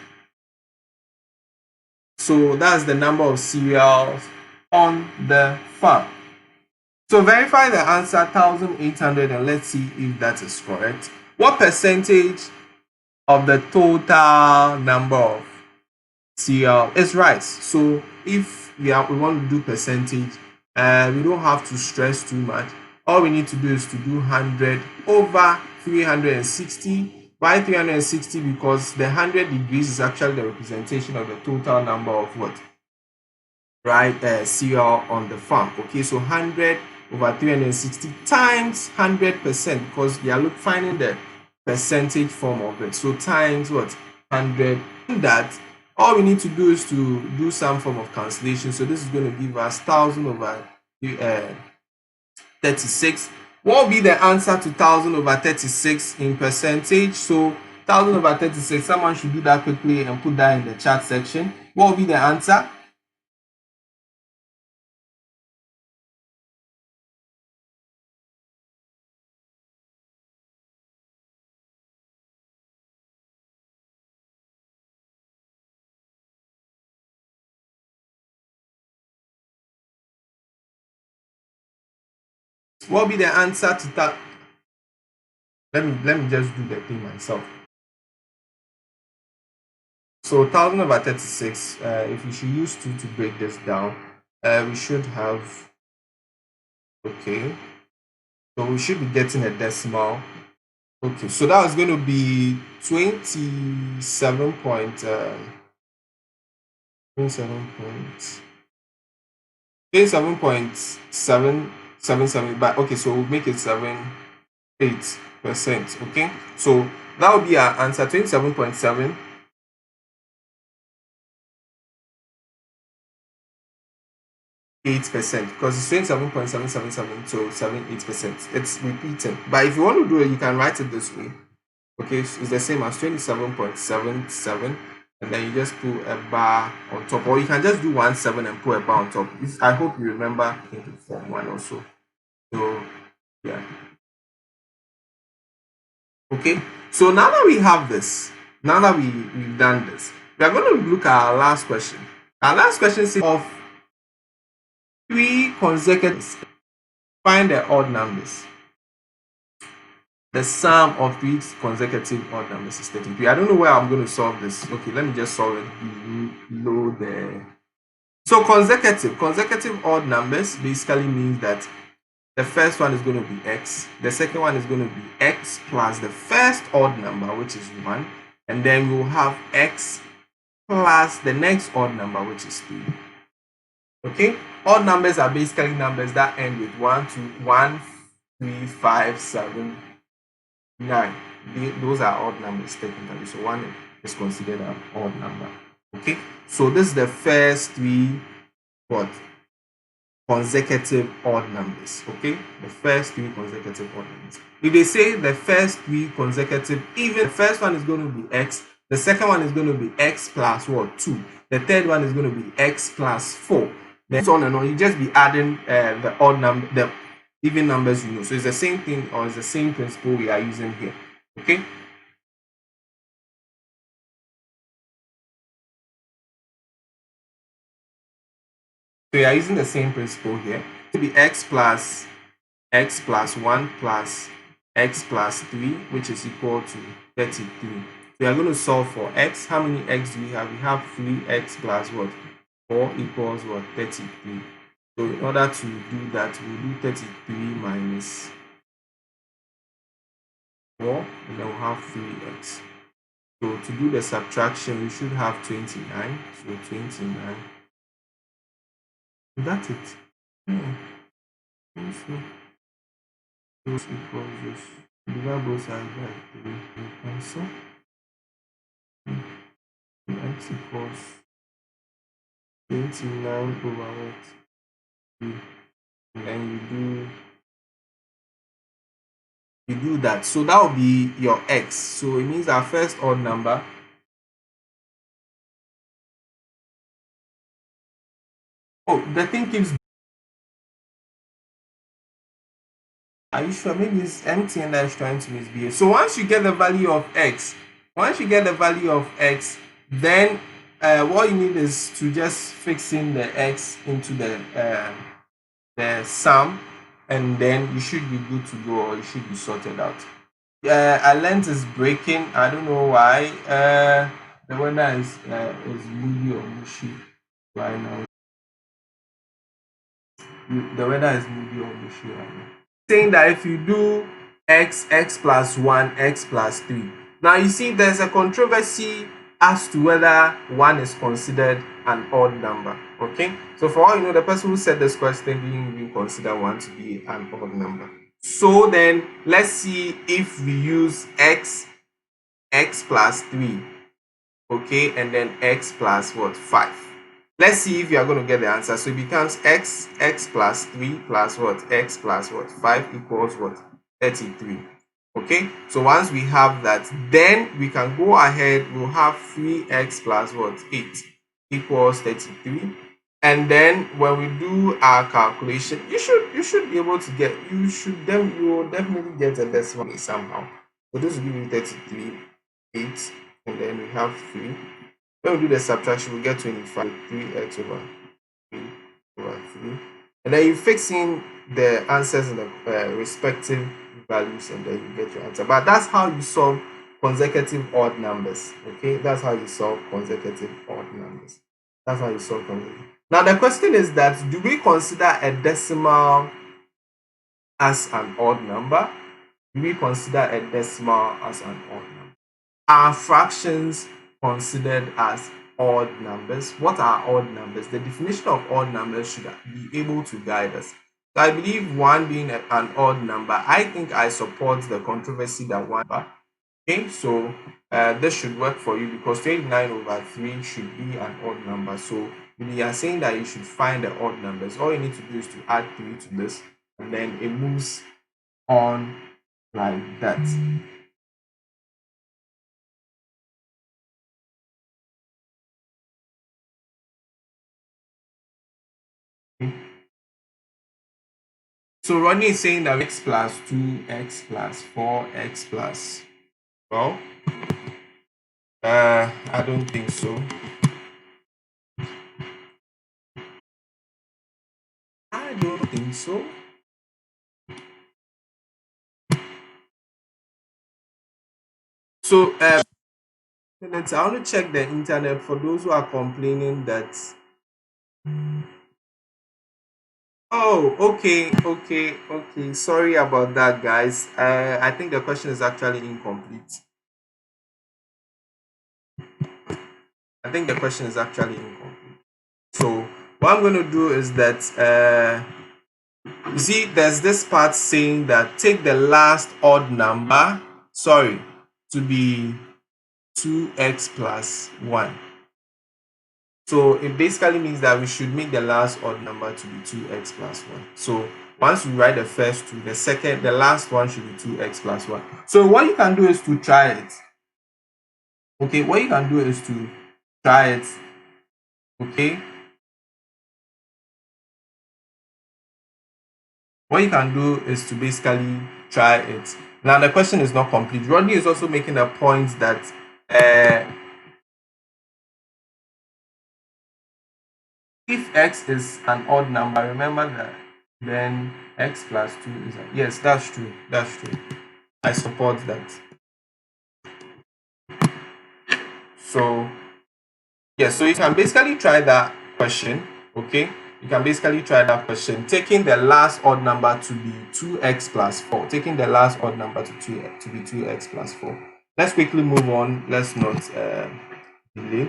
So that's the number of cereals on the farm. So verify the answer 1800 and let's see if that is correct. What percentage of the total number of cereal is rice? So if we want to do percentage, we don't have to stress too much. All we need to do is to do 100 over 360. Why 360? Because the 100 degrees is actually the representation of the total number of what? Right, cereal on the farm. Okay, so 100 over 360 times 100%, because we are finding the percentage form of it. So times what? 100. That all we need to do is to do some form of cancellation. So this is going to give us 1000 over 36. What will be the answer to 1000 over 36 in percentage? So 1000 over 36, someone should do that quickly and put that in the chat section. What will be the answer? What will be the answer to that? Let me just do the thing myself. So 1000 over 36, if we should use 2 to break this down, we should have, okay, so we should be getting a decimal. Okay, so that was going to be 27 point, 27.777, but okay, so we'll make it 7.8%. Okay, so that will be our answer, 27.7. 8%, because it's 27.777, so 78%. It's repeating. But if you want to do it, you can write it this way. Okay, so it's the same as 27.77, and then you just put a bar on top, or you can just do 17 and put a bar on top. I hope you remember into form 1 also. So yeah. Okay, so now that we have this, now that we've done this, we are going to look at our last question. Our last question says of 3 consecutive, find the odd numbers. The sum of 3 consecutive odd numbers is 33. I don't know where I'm going to solve this. Okay, let me just solve it below there. So consecutive odd numbers basically means that the first one is going to be x, the second one is going to be x plus the first odd number, which is 1, and then we'll have x plus the next odd number, which is 3. Okay, odd numbers are basically numbers that end with 1, 2, 1, 3, 5, 7, 9. Those are odd numbers technically, so 1 is considered an odd number. Okay, so this is the first 3 what? Consecutive odd numbers. Okay, the first 3 consecutive odd numbers. If they say the first 3 consecutive even, the first one is going to be x, the second one is going to be x plus what? 2, the third one is going to be x plus 4, then so on and on. You just be adding the odd number, the even numbers, you know. So it's the same thing, or it's the same principle we are using here. Okay, so we are using the same principle here. It will be x plus 1 plus x plus 3, which is equal to 33. We are going to solve for x. How many x do we have? We have 3x plus what? 4 equals what? 33. So in order to do that, we'll do 33 minus 4, and then we'll have 3x. So to do the subtraction, we should have 29. So 29. That's it. this equals this. Divide both sides by 3. You cancel. X equals 29 over what? 3. And then you do that. So that will be your X. So it means our first odd number. Oh, the thing keeps. Are you sure? Maybe it's MTN that is trying to misbehave. So once you get the value of X, then what you need is to just fix in the X into the sum, and then you should be good to go, or you should be sorted out. Our lens is breaking. I don't know why. The weather is moody or mushy right now. The weather is moody or mushy right now. Saying that if you do x plus 1, x plus 3. Now you see there's a controversy as to whether 1 is considered an odd number. Okay, so for all you know, the person who said this question didn't even consider 1 to be an odd number. So then let's see if we use x plus 3, okay, and then x plus what, 5. Let's see if you are going to get the answer. So it becomes x plus 3 plus what, x plus what, 5 equals what, 33. Okay, so once we have that, then we can go ahead. We'll have 3x plus what, 8 equals 33. And then when we do our calculation, you should be able to get, you will definitely get a decimal somehow. So this will give you 33, 8, and then we have 3. When we do the subtraction, we get 25, 3x over 3 over 3. And then you fix in the answers in the respective values, and then you get your answer. But that's how you solve consecutive odd numbers. Okay, that's how you solve consecutive odd numbers. That's how you solve consecutive. Now the question is that, do we consider a decimal as an odd number? Do we consider a decimal as an odd number? Are fractions considered as odd numbers? What are odd numbers? The definition of odd numbers should be able to guide us. So I believe 1 being an odd number, I think I support the controversy that 1. Okay, so this should work for you, because 29 over 3 should be an odd number. So we are saying that you should find the odd numbers. All you need to do is to add 3 to this, and then it moves on like that. So Rodney is saying that x plus 2, x plus 4, x plus, well, I don't think so. I don't think so. So I want to check the internet for those who are complaining that. Oh, okay. Sorry about that, guys. I think the question is actually incomplete. I think the question is actually incomplete. So what I'm going to do is that, you see, there's this part saying that take the last odd number, to be 2x plus 1. So it basically means that we should make the last odd number to be 2x plus 1. So once we write the first two, the last one should be 2x plus 1. So what you can do is to try it. Okay, what you can do is to try it. Okay. What you can do is to basically try it. Now the question is not complete. Rodney is also making a point that if x is an odd number, remember that then x plus 2 is yes, that's true. I support that. So yeah, so you can basically try that question. Okay, you can basically try that question, taking the last odd number to be 2x plus 4, taking the last odd number to be 2x plus 4. Let's quickly move on. Let's not delay.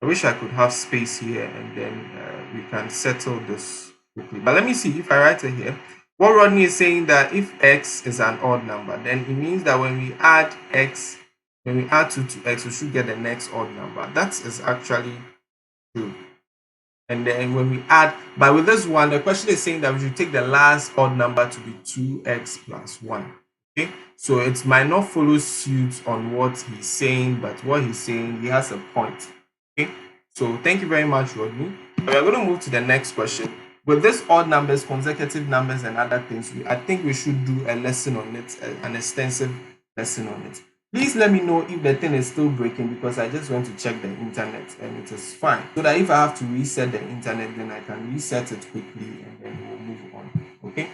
I wish I could have space here, and then we can settle this quickly. But let me see if I write it here. What Rodney is saying that if x is an odd number, then it means that when we add x, when we add 2 to x, we should get the next odd number. That is actually true. And then when we add, but with this one, the question is saying that we should take the last odd number to be 2x plus 1. Okay, so it might not follow suit on what he's saying, but what he's saying, he has a point. Okay, so thank you very much, Rodney. We're going to move to the next question. With this odd numbers, consecutive numbers, and other things, I think we should do a lesson on it, an extensive lesson on it. Please let me know if the thing is still breaking, because I just went to check the internet and it is fine. So that if I have to reset the internet, then I can reset it quickly and then we'll move on. Okay.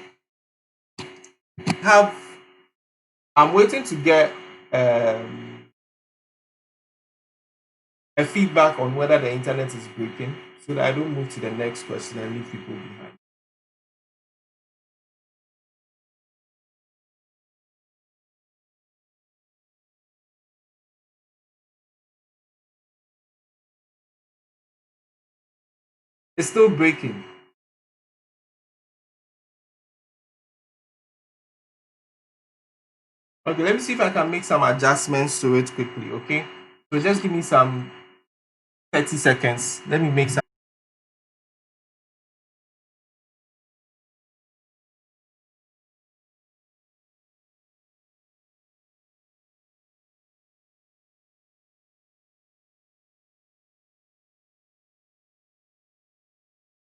I'm waiting to get a feedback on whether the internet is breaking, so that I don't move to the next question and leave people behind. It's still breaking. Okay, let me see if I can make some adjustments to it quickly, okay? So just give me some 30 seconds. Let me make some.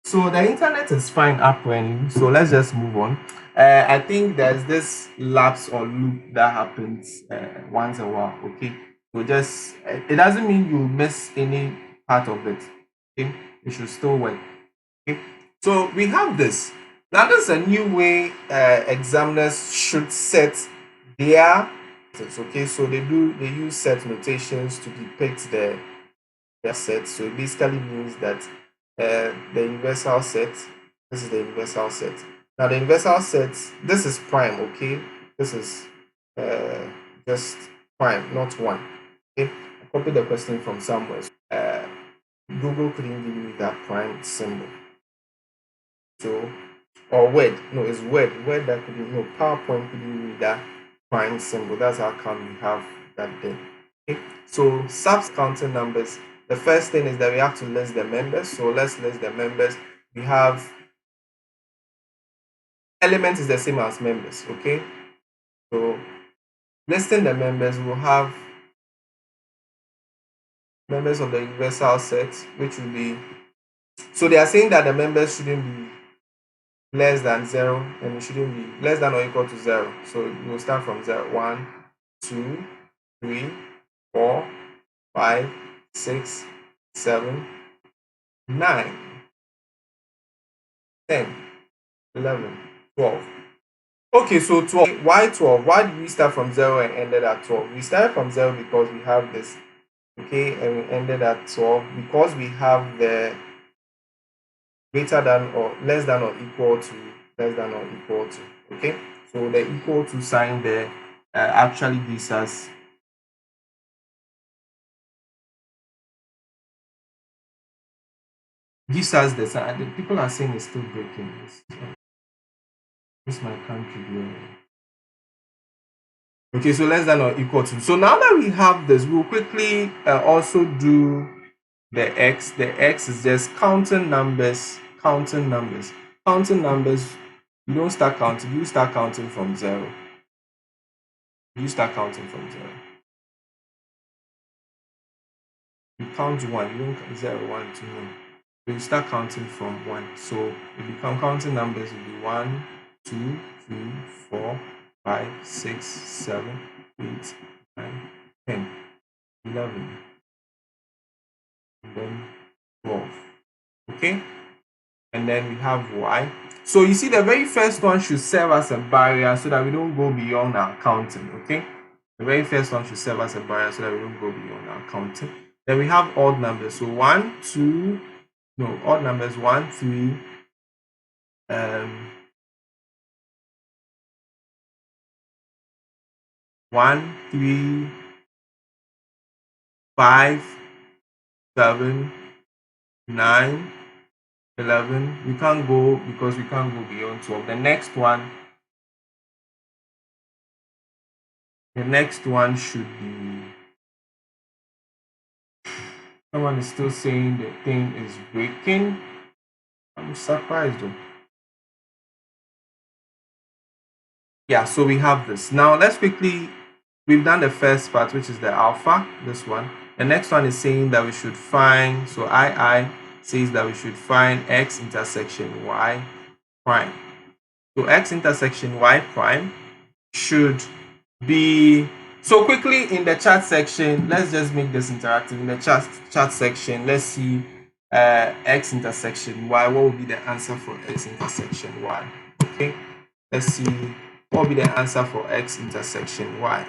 So the internet is fine apparently. So let's just move on. I think there's this lapse or loop that happens once a while. Okay, so just it doesn't mean you miss any part of it. Okay, it should still work. Okay, so we have this. Now this is a new way examiners should set their. Okay, so they use set notations to depict their set. So it basically means that the universal set, this is the universal set. Now the universal set, this is prime, okay? This is just prime, not 1. Okay, I copied the question from somewhere. Google couldn't give me that prime symbol. So, or Word, no, it's Word that couldn't, no, PowerPoint couldn't give me that prime symbol. That's how come we have that there. Okay, so subs counting numbers. The first thing is that we have to list the members. So let's list the members. We have element is the same as members. Okay, so listing the members, we'll have members of the universal set, which will be, so they are saying that the members shouldn't be less than 0 and it shouldn't be less than or equal to 0. So we'll start from 0. 1, 2, 3, 4, 5, 6, 7, 9, 10, 11, 12. Okay, so 12. Why 12? Why did we start from 0 and ended at 12? We started from 0 because we have this, okay, and we ended at 12 because we have the greater than or less than or equal to, less than or equal to, okay? So the equal to sign there actually gives us the sign. The people are saying it's still breaking. This my country here. Okay, so less than or equal to. So now that we have this, we'll quickly also do the x. The x is just counting numbers, counting numbers. Counting numbers, you don't start counting, you start counting from 0. You start counting from 0. You count 1, you don't count 0, 1, 2, 1. You start counting from 1. So if you come counting numbers, it will be 1, 2, 3, 4, 5, 6, 7, 8, 9, 10, 11, and then 12. Okay? And then we have y. So you see the very first one should serve as a barrier so that we don't go beyond our counting. Okay? The very first one should serve as a barrier so that we don't go beyond our counting. Then we have odd numbers. So 1, 2, no, odd numbers 1, 3, 1, 3, 5, 7, 9, 11. We can't go because we can't go beyond 12. The next one should be, someone is still saying the thing is breaking. I'm surprised though. Yeah, so we have this. Now let's quickly, we've done the first part, which is the alpha, this one. The next one is saying that we should find, so II says that we should find x intersection y prime. So x intersection y prime should be, so quickly in the chat section, let's just make this interactive. In the chat section, let's see x intersection y. What would be the answer for x intersection y? Okay, let's see what would be the answer for x intersection y.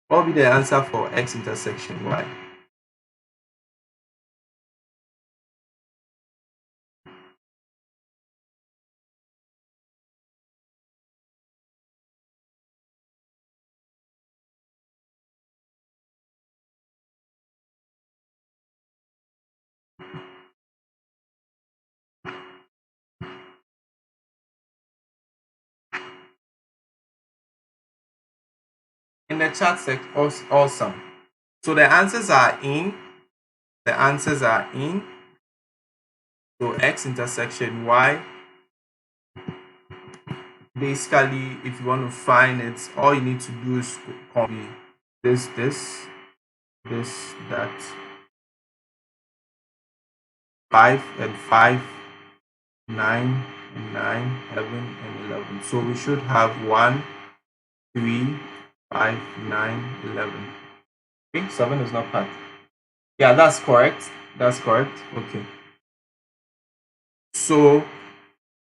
What would be the answer for x intersection y? In the chat section, awesome. So the answers are in. The answers are in. So x intersection y. Basically, if you want to find it, all you need to do is copy this, that, 5 and 5, 9 and 9, 11 and 11. So we should have 1, 3, 5, 9, 11. Okay, 7 is not part. Yeah, that's correct. That's correct. Okay. So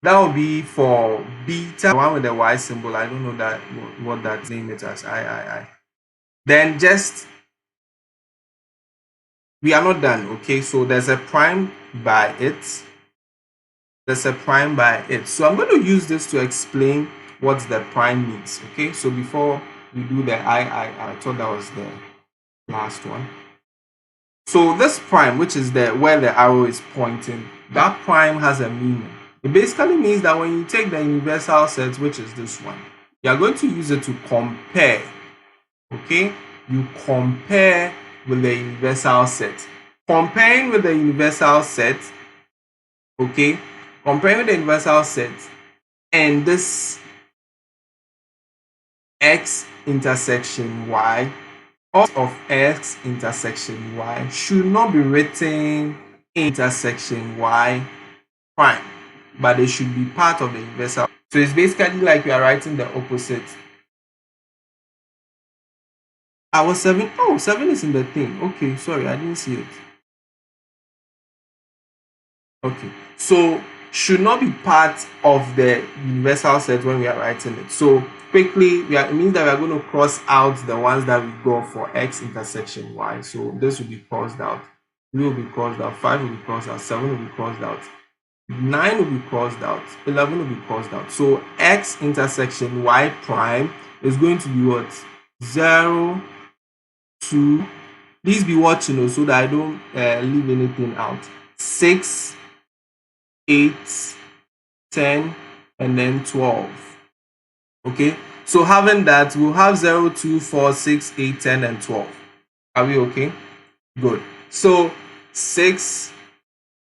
that will be for beta, the one with the Y symbol. I don't know that what that name is as I. Then just, we are not done. Okay, so there's a prime by it. There's a prime by it. So I'm going to use this to explain what the prime means. Okay, so before we do the I thought that was the last one. So this prime, which is where the arrow is pointing, that prime has a meaning. It basically means that when you take the universal set, which is this one, you are going to use it to compare. Okay, you compare with the universal set. Comparing with the universal set, okay, comparing with the universal set and this x intersection y, of x intersection y should not be written intersection y prime, but they should be part of the universal. So it's basically like we are writing the opposite. I was 7. Oh, 7 is in the thing. Okay, sorry, I didn't see it. Okay, so should not be part of the universal set when we are writing it. So quickly, it means that we are going to cross out the ones that we go for x intersection y. So this will be crossed out. 3 will be crossed out. 5 will be crossed out. 7 will be crossed out. 9 will be crossed out. 11 will be crossed out. So x intersection y prime is going to be what? 0, 2. Please be watching so that I don't leave anything out. 6, 8, 10, and then 12. Okay, so having that, we'll have 0, 2, 4, 6, 8, 10, and 12. Are we okay? Good. So 6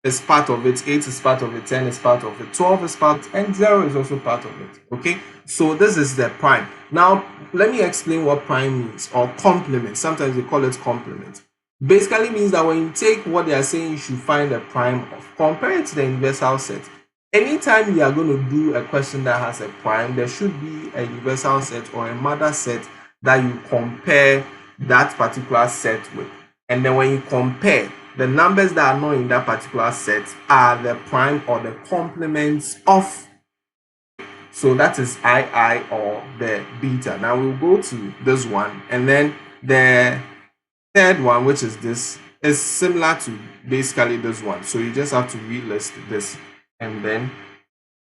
is part of it, 8 is part of it, 10 is part of it, 12 is part, and 0 is also part of it. Okay, so this is the prime. Now let me explain what prime means, or complement. Sometimes they call it complement. Basically means that when you take what they are saying you should find the prime of, compare it to the universal set. Anytime you are going to do a question that has a prime, there should be a universal set or a mother set that you compare that particular set with. And then when you compare, the numbers that are not in that particular set are the prime or the complements of. So that is II or the beta. Now we'll go to this one, and then the third one, which is this, is similar to basically this one. So you just have to relist this, and then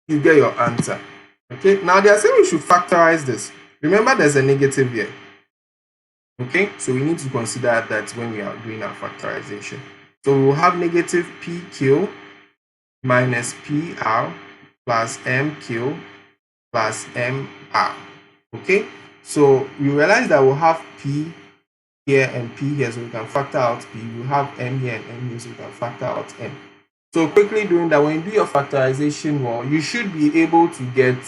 you get your answer. Okay, now they are saying we should factorize this. Remember, there's a negative here. Okay, so we need to consider that when we are doing our factorization. So we'll have negative PQ minus PR plus MQ plus MR. Okay, so you realize that we'll have P here and P here, so we can factor out P. We'll have M here and M here, so we can factor out M. So quickly doing that, when you do your factorization, well, you should be able to get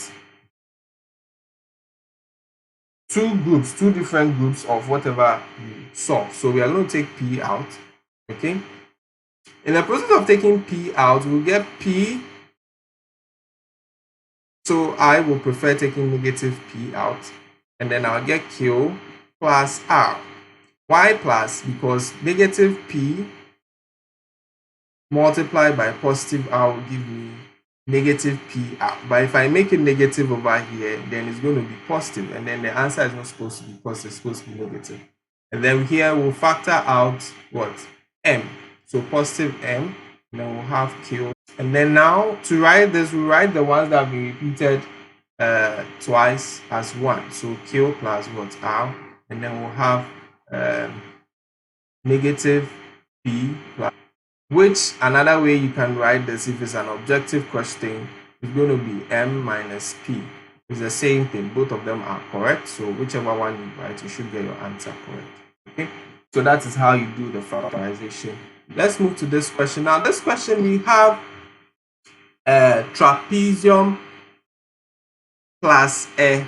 two different groups of whatever you solve. So we are going to take P out. Okay. In the process of taking P out, we'll get P. So I will prefer taking negative P out. And then I'll get Q plus R. Why plus? Because negative P multiplied by positive R will give me negative PR. But if I make it negative over here, then it's going to be positive, and then the answer is not supposed to be positive, it's supposed to be negative. And then here we'll factor out what? M. So positive M, and then we'll have Q. And then now to write this, we write the ones that have been repeated twice as 1. So Q plus what? R, and then we'll have negative P plus, which another way you can write this if it's an objective question is going to be M minus P. It's the same thing. Both of them are correct. So whichever one you write, you should get your answer correct. Okay. So that is how you do the factorization. Let's move to this question. Now, this question we have a trapezium plus a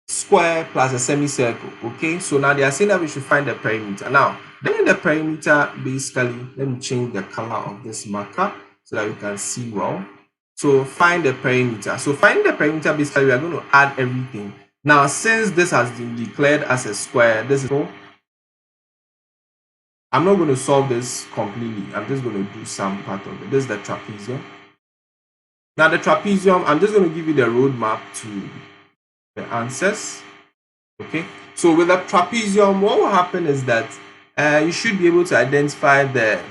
square plus a semicircle. Okay. So now they are saying that we should find the perimeter. Now, then the perimeter, basically, let me change the color of this marker so that we can see well. So find the perimeter. So finding the perimeter, basically, we are going to add everything. Now, since this has been declared as a square, this is all. I'm not going to solve this completely. I'm just going to do some part of it. This is the trapezium. Now, the trapezium, I'm just going to give you the roadmap to the answers. Okay. So with the trapezium, what will happen is that you should be able to identify the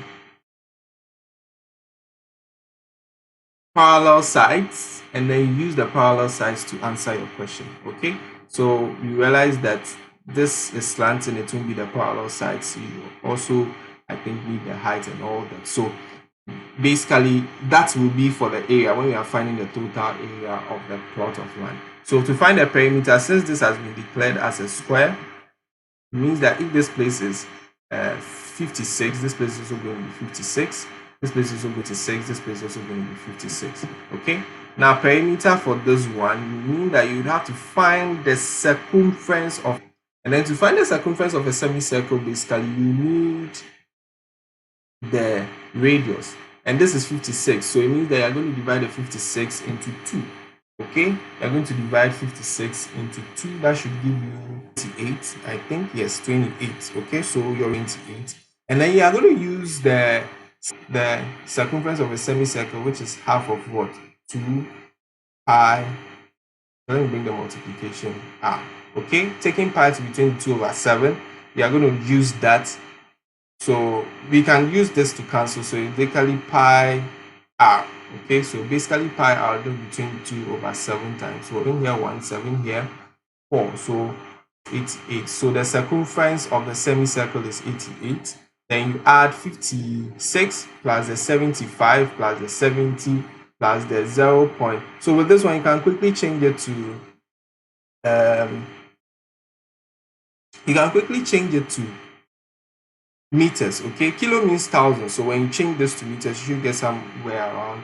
parallel sides, and then you use the parallel sides to answer your question. Okay, so you realize that this is slanting, it won't be the parallel sides. So you also, I think, need the height and all that. So basically, that will be for the area when we are finding the total area of the plot of land. So to find the perimeter, since this has been declared as a square, it means that if this place is 56, this place is also going to be 56, this place is also going to be 6, this place is also going to be 56. Okay, now perimeter for this one, you mean that you'd have to find the circumference of, and then to find the circumference of a semicircle, basically you need the radius, and this is 56, so it means that you're going to divide the 56 into 2. Okay, you're going to divide 56 into 2. That should give you 28, I think. Yes, 28. Okay, so you're 28. And then you are going to use the circumference of a semicircle, which is half of what? 2 pi. Let me bring the multiplication r. Okay, taking pi to be 22/7. You are going to use that. So we can use this to cancel. So it's basically pi r. Okay, so basically pi r will be 22/7 times. So in here 1, 7 here 4. So 88. So the circumference of the semicircle is 88. Then you add 56 plus the 75 plus the 70 plus the 0 point. So with this one, you can quickly change it to meters. Okay, kilo means 1,000. So when you change this to meters, you should get somewhere around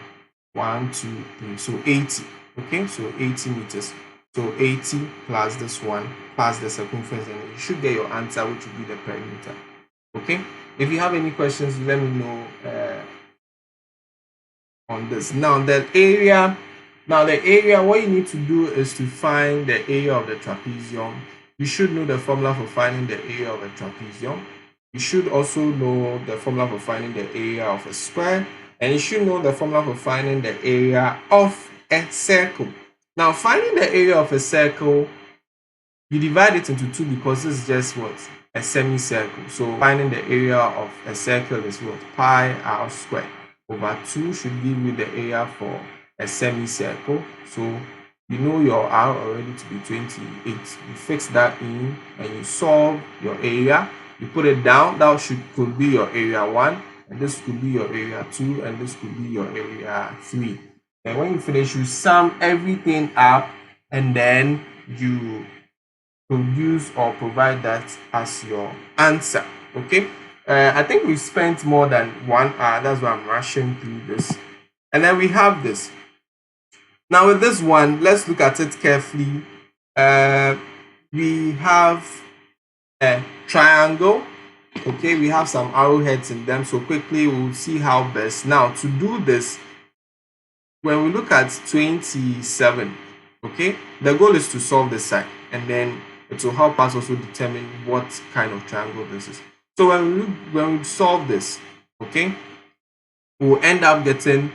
1, 2, 3. So 80. Okay, so 80 meters. So 80 plus this one plus the circumference, and you should get your answer, which will be the perimeter. Okay, if you have any questions, let me know on this. Now the area, what you need to do is to find the area of the trapezium. You should know the formula for finding the area of a trapezium. You should also know the formula for finding the area of a square, and you should know the formula for finding the area of a circle. Now, finding the area of a circle, you divide it into 2 because this is just what? A semicircle. So finding the area of a circle is what? Pi r squared over 2 should give you the area for a semicircle. So you know your R already to be 28. You fix that in and you solve your area. You put it down. That could be your area 1, and this could be your area 2, and this could be your area 3. And when you finish, you sum everything up, and then you produce or provide that as your answer. Okay. I think we've spent more than 1 hour. That's why I'm rushing through this. And then we have this. Now with this one, let's look at it carefully. We have a triangle. Okay, we have some arrowheads in them. So quickly we'll see how best. Now to do this, when we look at 27, okay, the goal is to solve this side, and then it will help us also determine what kind of triangle this is. So when we solve this, okay, we'll end up getting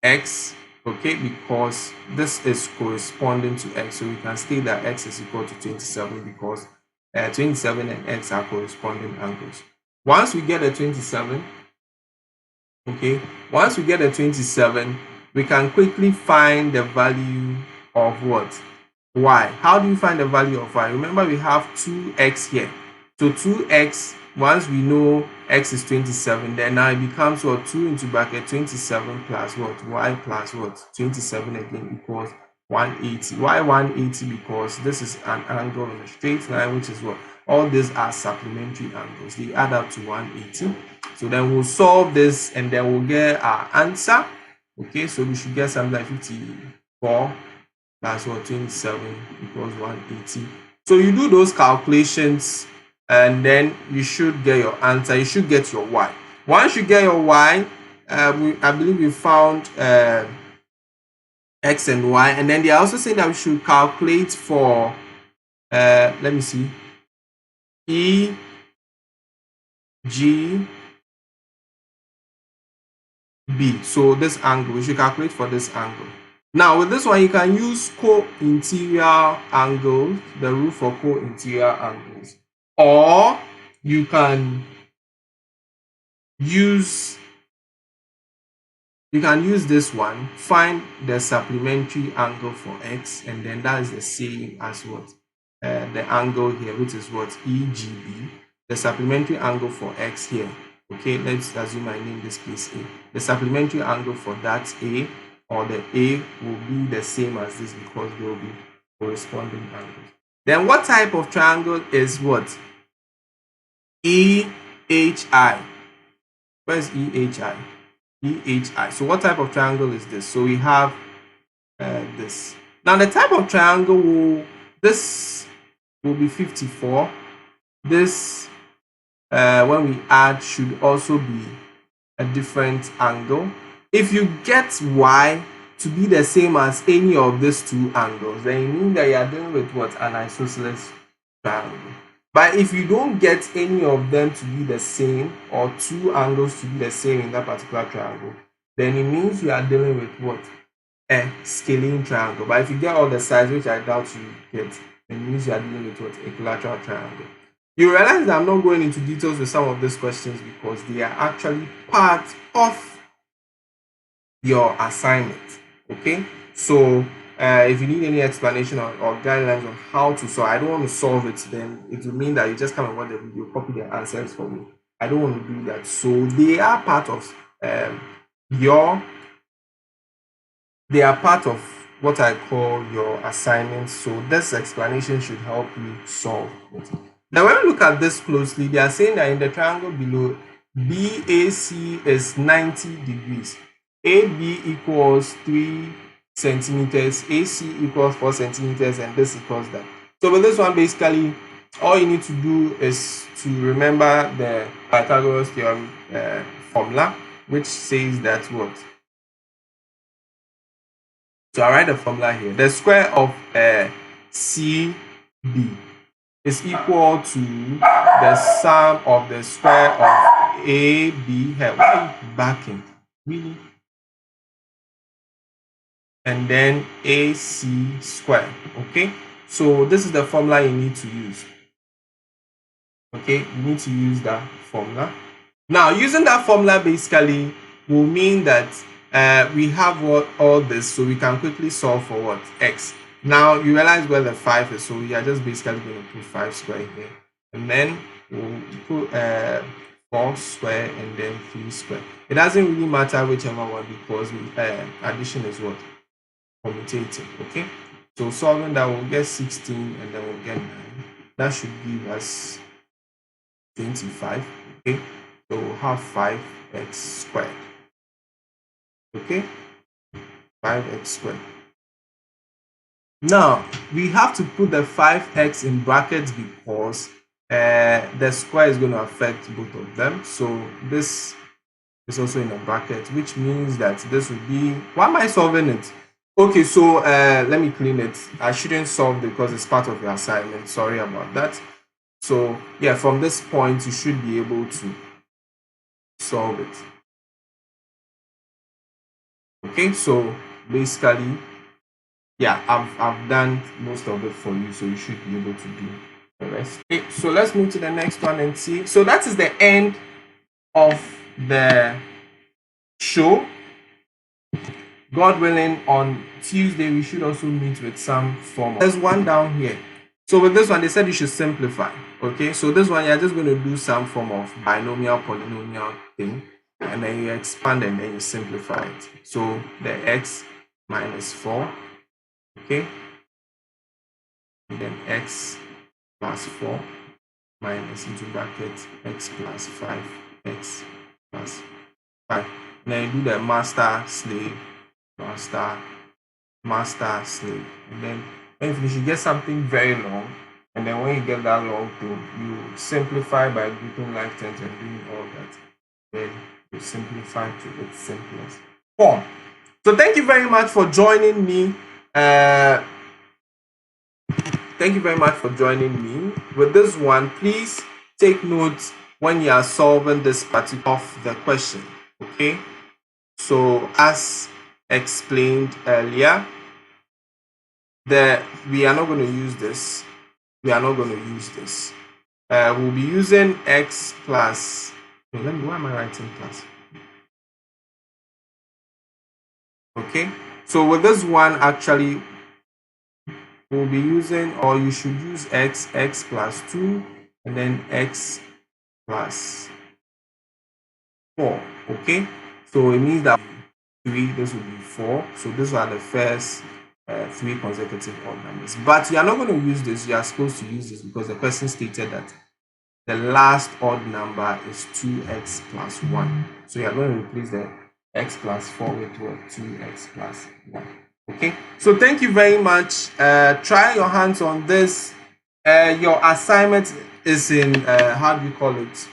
x, okay, because this is corresponding to x. So we can state that x is equal to 27 because 27 and x are corresponding angles. Once we get a 27, okay, once we get a 27, we can quickly find the value of what? Y. How do you find the value of y? Remember, we have 2x here. So 2x, once we know x is 27, then now it becomes what? 2 into bracket 27 plus what? Y plus what? 27 again equals 180. Why 180? Because this is an angle on a straight line, which is what? All these are supplementary angles. They add up to 180. So then we'll solve this and then we'll get our answer. Okay, so we should get something like 54 plus what? 27 equals 180. So you do those calculations and then you should get your answer. You should get your y. Once you get your y, I believe we found x and y, and then they are also saying that we should calculate for let me see, E, G, B. So this angle, we should calculate for this angle. Now with this one, you can use co-interior angles, the rule for co-interior angles, or you can use this one, find the supplementary angle for x, and then that is the same as what? The angle here, which is what? EGB. The supplementary angle for x here. Okay, let's assume I name this case A. The supplementary angle for that A, or the A, will be the same as this because they will be corresponding angles. Then what type of triangle is what? EHI. Where's EHI? EHI. So what type of triangle is this? So we have this. Now the type of triangle this will be 54. This when we add should also be a different angle. If you get y to be the same as any of these two angles, then you mean that you are dealing with what? An isosceles triangle. But if you don't get any of them to be the same, or two angles to be the same in that particular triangle, then it means you are dealing with what? A scalene triangle. But if you get all the sides, which I doubt you get, then it means you are dealing with what? Equilateral triangle. You realize that I'm not going into details with some of these questions because they are actually part of your assignment. Okay, so if you need any explanation or guidelines on how to solve, I don't want to solve it, then it will mean that you just come and watch the video, copy the answers for me. I don't want to do that. So they are part of what I call your assignment. So this explanation should help you solve it. Now when we look at this closely, they are saying that in the triangle below, BAC is 90 degrees. AB equals 3 centimeters, AC equals 4 centimeters, and this equals that. So with this one, basically, all you need to do is to remember the Pythagoras theorem formula, which says that what? So I write the formula here. The square of CB is equal to the sum of the square of AB. Hey, why are you backing? Really? And then AC square. Okay, so this is the formula you need to use. Okay, you need to use that formula. Now using that formula basically will mean that we have all this, so we can quickly solve for what? X. Now you realize where the 5 is, so we are just basically going to put 5 square here, and then we'll put 4 square and then 3 square. It doesn't really matter whichever one, because addition is what? Commutative. Okay, so solving that, we'll get 16 and then we'll get 9. That should give us 25. Okay, so we'll have 5x squared. Okay, 5x squared. Now we have to put the 5x in brackets because the square is going to affect both of them. So this is also in a bracket, which means that this will be, why am I solving it? Okay, so let me clean it. I shouldn't solve it because it's part of your assignment. Sorry about that. So yeah, from this point you should be able to solve it. Okay, so basically, yeah, I've done most of it for you, so you should be able to do the rest. Okay, so let's move to the next one and see. So that is the end of the show. God willing, on Tuesday we should also meet with some form. There's one down here. So with this one, they said you should simplify. Okay, so this one you're just going to do some form of binomial, polynomial thing, and then you expand and then you simplify it. So the x minus 4, okay, and then x plus 4 minus into bracket x plus 5, x plus 5. And then you do the master, slave, master, master, slave, and then when you finish, you get something very long. And then when you get that long thing, you simplify by grouping like terms and doing all that. Then you simplify to its simplest form. So thank you very much for joining me. Thank you very much for joining me with this one. Please take notes when you are solving this particular of the question. Okay. So as explained earlier, we are not going to use this. We are not going to use this. We'll be using x plus. Why am I writing plus? Okay. So with this one, actually, we'll be using, or you should use x plus 2, and then x plus 4. Okay. So it means that 3, this will be 4. So these are the first 3 consecutive odd numbers. But you are not going to use this. You are supposed to use this because the question stated that the last odd number is 2x plus 1. So you are going to replace the x plus 4 with what? 2x plus 1. Okay. So thank you very much. Try your hands on this. Your assignment is in, how do you call it?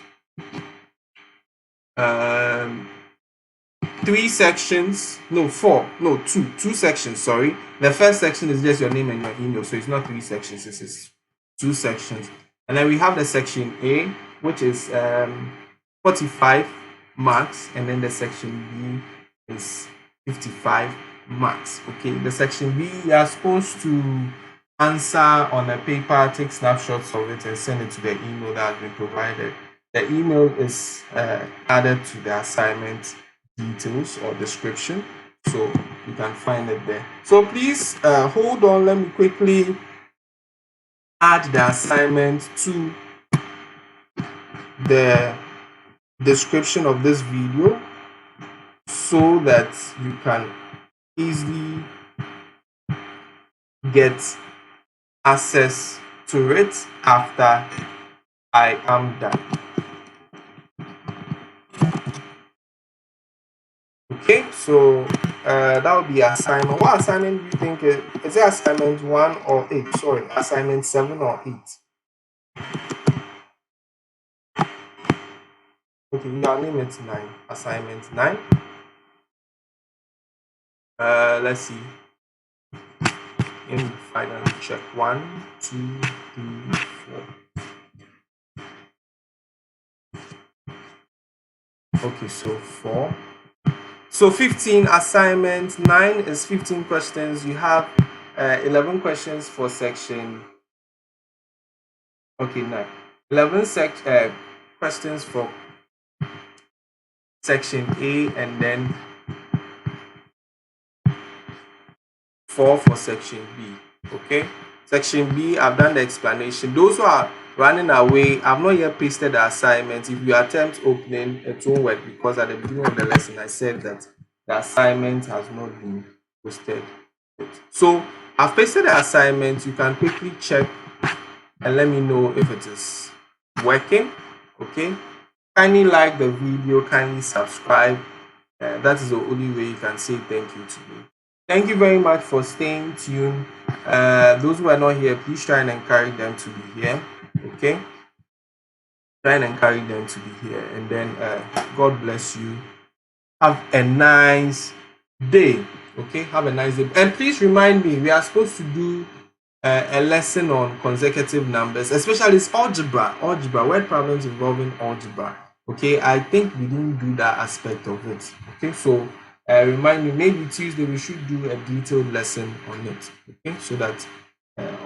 3 sections, no, 4, no, 2 sections, sorry. The first section is just your name and your email, so it's not 3 sections, this is 2 sections. And then we have the section A, which is 45 marks, and then the section B is 55 marks. Okay, the section B, you are supposed to answer on a paper, take snapshots of it and send it to the email that has been provided. The email is added to the assignment details or description, so you can find it there. So please hold on, let me quickly add the assignment to the description of this video so that you can easily get access to it after I am done. Okay, so that would be assignment. What assignment do you think is it? Assignment 1 or 8? Sorry, assignment 7 or 8? Okay, your name is 9. Assignment 9. Let's see. In the final check 1, 2, 3, 4. Okay, so 4. So 15 assignments, 9 is 15 questions. You have 11 questions for section. Okay, 9. 11 questions for section A, and then 4 for section B. Okay, section B, I've done the explanation. Those who are running away, I've not yet pasted the assignment. If you attempt opening, it won't work because at the beginning of the lesson I said that the assignment has not been posted. So I've pasted the assignment. You can quickly check and let me know if it is working. Okay, kindly like the video, kindly subscribe. That is the only way you can say thank you to me. Thank you very much for staying tuned. Those who are not here, please try and encourage them to be here. Okay, try and encourage them to be here, and then God bless you. Have a nice day. Okay, have a nice day. And please remind me, we are supposed to do a lesson on consecutive numbers, especially it's algebra, word problems involving algebra. Okay, I think we didn't do that aspect of it. Okay, so remind me, maybe Tuesday we should do a detailed lesson on it. Okay, so that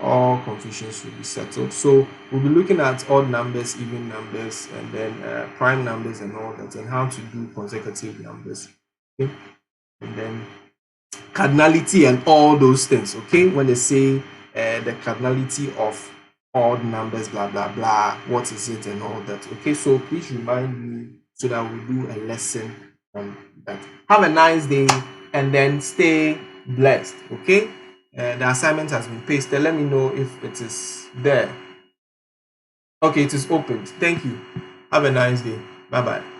all confusions will be settled. So we'll be looking at odd numbers, even numbers, and then prime numbers and all that, and how to do consecutive numbers. Okay, and then cardinality and all those things. Okay, when they say the cardinality of odd numbers, blah blah blah, what is it and all that. Okay, so please remind me so that we'll do a lesson on that. Have a nice day and then stay blessed. Okay, the assignment has been pasted. Let me know if it is there. Okay, it is opened. Thank you. Have a nice day. Bye bye.